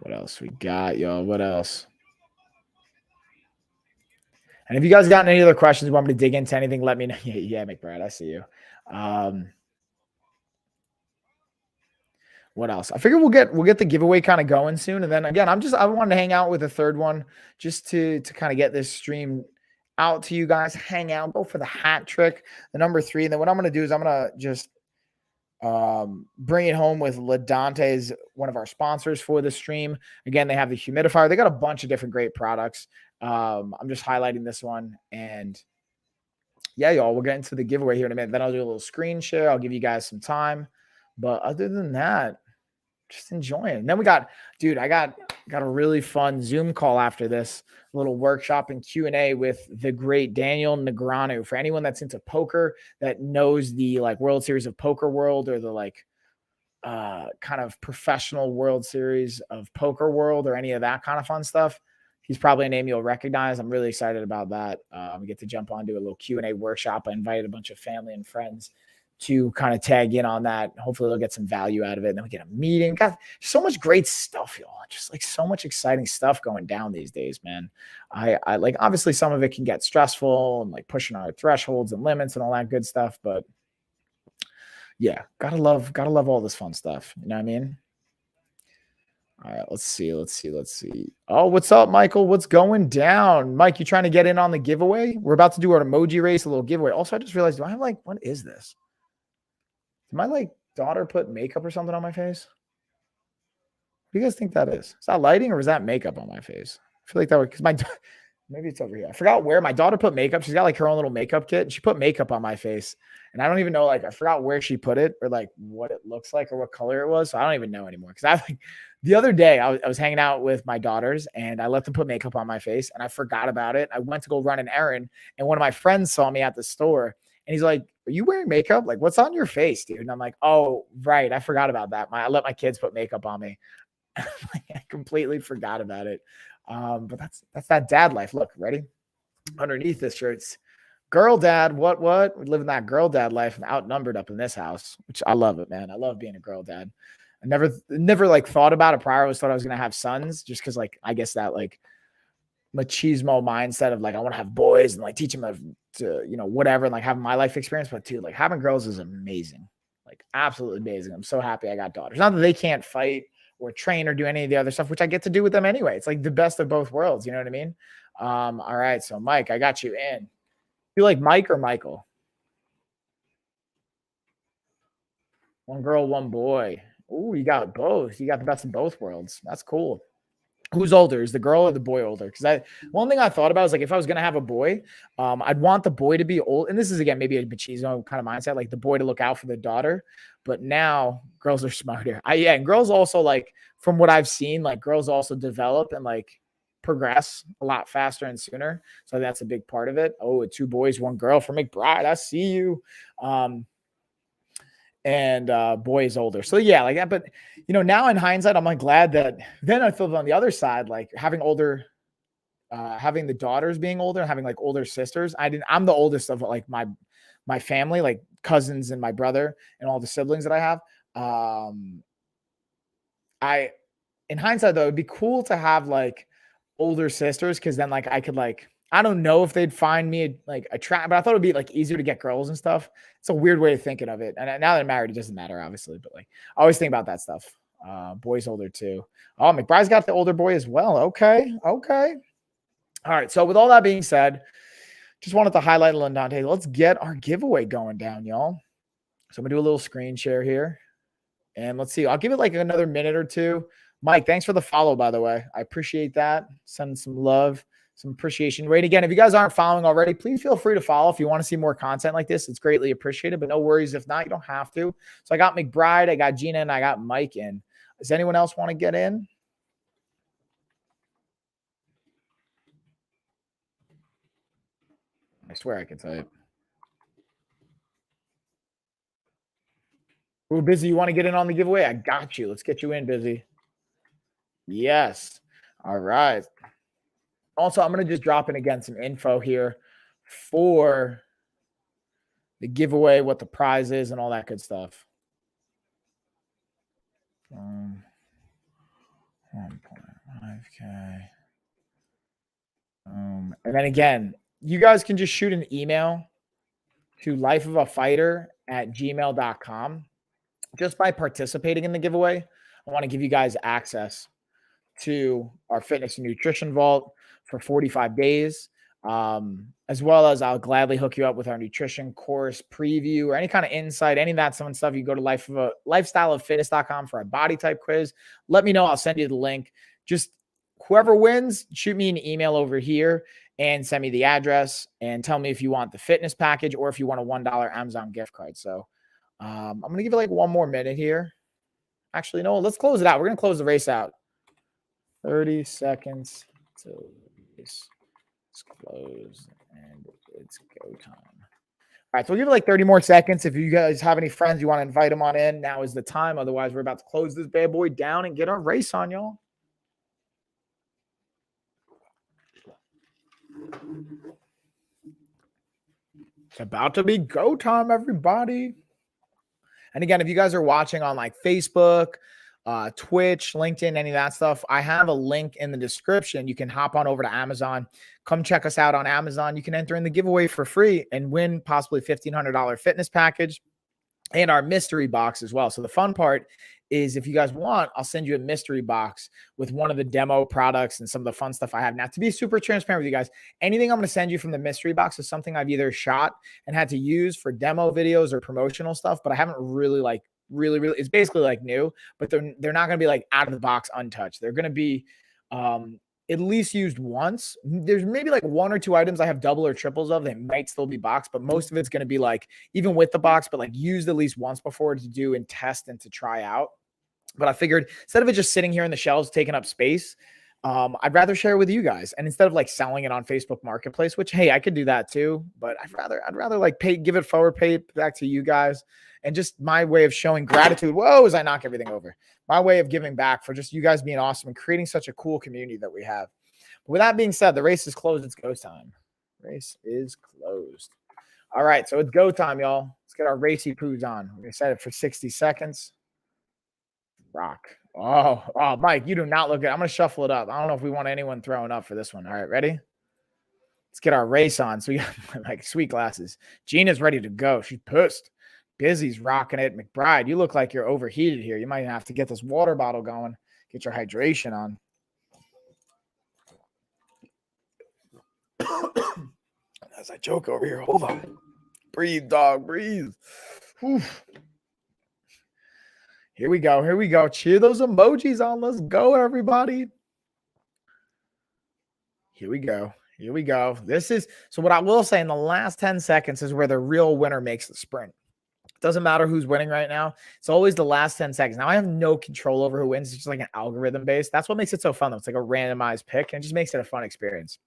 What else we got, y'all? What else? And if you guys got any other questions, you want me to dig into anything, let me know. Yeah, McBride, I see you. What else? I figure we'll get the giveaway kind of going soon. And then again, I wanted to hang out with a third one just to kind of get this stream out to you guys, hang out, go for the hat trick, the number 3. And then what I'm going to do is I'm going to just bring it home with LaDante is one of our sponsors for the stream. Again, they have the humidifier. They got a bunch of different great products. I'm just highlighting this one. And yeah, y'all, we'll get into the giveaway here in a minute. Then I'll do a little screen share. I'll give you guys some time. But other than that, just enjoying. And then we got, dude, I got a really fun Zoom call after this little workshop and Q&A with the great Daniel Negreanu. For anyone that's into poker, that knows the like World Series of Poker World or the like kind of professional World Series of Poker World or any of that kind of fun stuff, he's probably a name you'll recognize. I'm really excited about that. We get to jump on, do a little Q&A workshop. I invited a bunch of family and friends to kind of tag in on that. Hopefully they'll get some value out of it. And then we get a meeting. Got so much great stuff, y'all. Just like so much exciting stuff going down these days, man. I like, obviously some of it can get stressful and like pushing our thresholds and limits and all that good stuff. But yeah, gotta love all this fun stuff. You know what I mean? All right, let's see. Oh, what's up, Michael? What's going down? Mike, you trying to get in on the giveaway? We're about to do our emoji race, a little giveaway. Also, I just realized, do I have like, what is this? Did my like daughter put makeup or something on my face? What do you guys think that is? Is that lighting or is that makeup on my face? I feel like that would, because maybe it's over here. I forgot where my daughter put makeup. She's got like her own little makeup kit and she put makeup on my face. And I don't even know, like, I forgot where she put it or like what it looks like or what color it was. So I don't even know anymore. Because I like the other day I was hanging out with my daughters and I let them put makeup on my face and I forgot about it. I went to go run an errand and one of my friends saw me at the store and he's like, "Are you wearing makeup? Like, what's on your face, dude?" And I'm like, "Oh, right. I forgot about that. I let my kids put makeup on me." I completely forgot about it. But that's that dad life. Look, ready? Underneath this shirt's girl dad. What? We're living that girl dad life and outnumbered up in this house, which I love it, man. I love being a girl dad. I never like thought about it prior. I always thought I was gonna have sons just because like I guess that like machismo mindset of like I want to have boys and like teach them to whatever and like having my life experience. But dude, like having girls is amazing, like absolutely amazing. I'm so happy I got daughters. Not that they can't fight or train or do any of the other stuff, which I get to do with them anyway. It's like the best of both worlds. You know what I mean? All right. So Mike, I got you in. You like Mike or Michael? One girl, one boy. Ooh, you got both. You got the best of both worlds. That's cool. Who's older? Is the girl or the boy older? Because one thing I thought about is like if I was gonna have a boy, I'd want the boy to be old. And this is again maybe a machismo kind of mindset, like the boy to look out for the daughter. But now girls are smarter. And girls also like from what I've seen, like girls also develop and like progress a lot faster and sooner. So that's a big part of it. Oh, 2 boys, 1 girl for McBride. I see you. And boy is older. So yeah, like that. But now in hindsight, I'm like glad that then I feel on the other side, like having the daughters being older, having like older sisters. I'm the oldest of like my family, like cousins and my brother and all the siblings that I have. In hindsight though, it'd be cool to have like older sisters, because then like I could like, I don't know if they'd find me like attract, but I thought it'd be like easier to get girls and stuff. It's a weird way of thinking of it. And now that I'm married, it doesn't matter, obviously, but like I always think about that stuff. Boy's older too. Oh, McBride's got the older boy as well. Okay. All right. So with all that being said, just wanted to highlight Lindante. Let's get our giveaway going down, y'all. So I'm gonna do a little screen share here. And let's see. I'll give it like another minute or two. Mike, thanks for the follow, by the way. I appreciate that. Send some love, some appreciation. Wait, again, if you guys aren't following already, please feel free to follow if you want to see more content like this. It's greatly appreciated, but no worries. If not, you don't have to. So I got McBride, I got Gina, and I got Mike in. Does anyone else want to get in? I swear I can type. Ooh, Busy, you want to get in on the giveaway? I got you. Let's get you in, Busy. Yes. All right. Also, I'm going to just drop in again some info here for the giveaway, what the prize is, and all that good stuff. 1.5K. And then again, you guys can just shoot an email to lifeofafighter@gmail.com. Just by participating in the giveaway, I want to give you guys access to our fitness and nutrition vault for 45 days. As well as I'll gladly hook you up with our nutrition course preview or any kind of insight, any of that stuff. You go to lifestyleoffitness.com for a body type quiz. Let me know. I'll send you the link. Just whoever wins, shoot me an email over here and send me the address and tell me if you want the fitness package or if you want a $1 Amazon gift card. So I'm going to give it like one more minute here. Actually, no, let's close it out. We're going to close the race out. 30 seconds till it's closed and it's go time. All right, so we'll give it like 30 more seconds. If you guys have any friends you want to invite them on in, now is the time. Otherwise, we're about to close this bad boy down and get our race on, y'all. It's about to be go time, everybody. And again, if you guys are watching on like Facebook, Twitch, LinkedIn, any of that stuff, I have a link in the description. You can hop on over to Amazon. Come check us out on Amazon. You can enter in the giveaway for free and win possibly $1,500 fitness package and our mystery box as well. So the fun part is if you guys want, I'll send you a mystery box with one of the demo products and some of the fun stuff I have. Now, to be super transparent with you guys, anything I'm going to send you from the mystery box is something I've either shot and had to use for demo videos or promotional stuff, but I haven't really really it's basically like new, but they're not going to be like out of the box untouched. They're going to be at least used once. There's maybe like 1 or 2 items I have double or triples of. They might still be boxed, but most of it's going to be like even with the box, but like used at least once before to do and test and to try out. But I figured instead of it just sitting here in the shelves taking up space, I'd rather share it with you guys. And instead of like selling it on Facebook Marketplace, which hey, I could do that too, but I'd rather like give it forward, pay it back to you guys. And just my way of showing gratitude. Whoa, as I knock everything over. My way of giving back for just you guys being awesome and creating such a cool community that we have. But with that being said, the race is closed. It's go time. Race is closed. All right, so it's go time, y'all. Let's get our racy poos on. We're going to set it for 60 seconds. Rock. Oh, Mike, you do not look good. I'm going to shuffle it up. I don't know if we want anyone throwing up for this one. All right, ready? Let's get our race on. So we got like sweet glasses. Gina's ready to go. She's pissed. Busy's rocking it. McBride, you look like you're overheated here. You might have to get this water bottle going. Get your hydration on. As I joke over here, hold on. Breathe, dog, breathe. Whew. Here we go. Cheer those emojis on. Let's go, everybody. Here we go. This is, so what I will say in the last 10 seconds is where the real winner makes the sprint. Doesn't matter who's winning right now. It's always the last 10 seconds. Now I have no control over who wins. It's just like an algorithm based. That's what makes it so fun though. It's like a randomized pick and it just makes it a fun experience.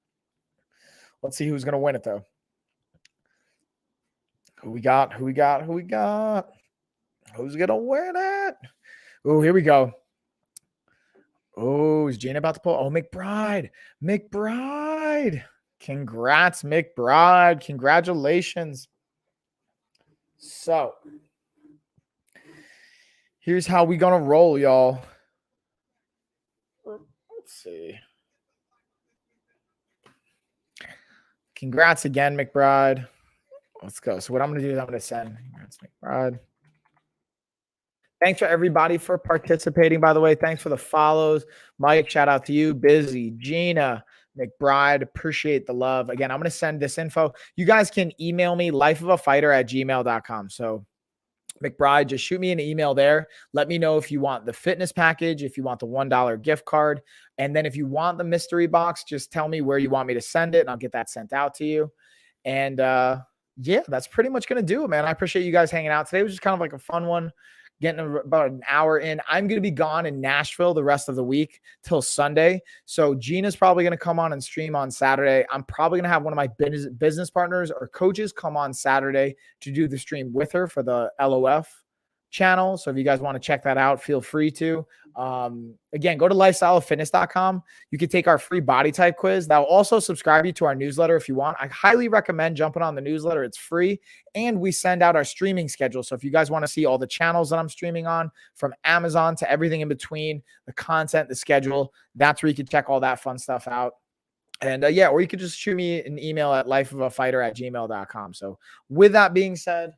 Let's see who's going to win it though. Who we got? Who's going to win it? Oh, here we go. Oh, is Gina about to pull? Oh, McBride. Congrats, McBride. Congratulations. So here's how we gonna roll, y'all. Let's see. Congrats again, McBride. Let's go. So what I'm gonna do is I'm gonna send congrats, McBride. Thanks for everybody for participating, by the way. Thanks for the follows. Mike, shout out to you. Busy, Gina, McBride, appreciate the love. Again, I'm going to send this info. You guys can email me, lifeofafighter@gmail.com. So McBride, just shoot me an email there. Let me know if you want the fitness package, if you want the $1 gift card. And then if you want the mystery box, just tell me where you want me to send it and I'll get that sent out to you. And yeah, that's pretty much going to do it, man. I appreciate you guys hanging out. Today was just kind of like a fun one. Getting about an hour in. I'm going to be gone in Nashville the rest of the week till Sunday. So Gina's probably going to come on and stream on Saturday. I'm probably going to have one of my business partners or coaches come on Saturday to do the stream with her for the LOF channel. So if you guys want to check that out, feel free to. Again, go to lifestyleoffitness.com. You can take our free body type quiz. That will also subscribe you to our newsletter if you want. I highly recommend jumping on the newsletter. It's free. And we send out our streaming schedule. So if you guys want to see all the channels that I'm streaming on, from Amazon to everything in between, the content, the schedule, that's where you can check all that fun stuff out. And yeah, or you could just shoot me an email at lifeofafighter@gmail.com. So with that being said,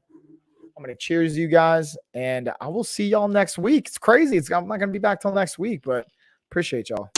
I'm going to cheers you guys, and I will see y'all next week. It's crazy. I'm not going to be back till next week, but appreciate y'all.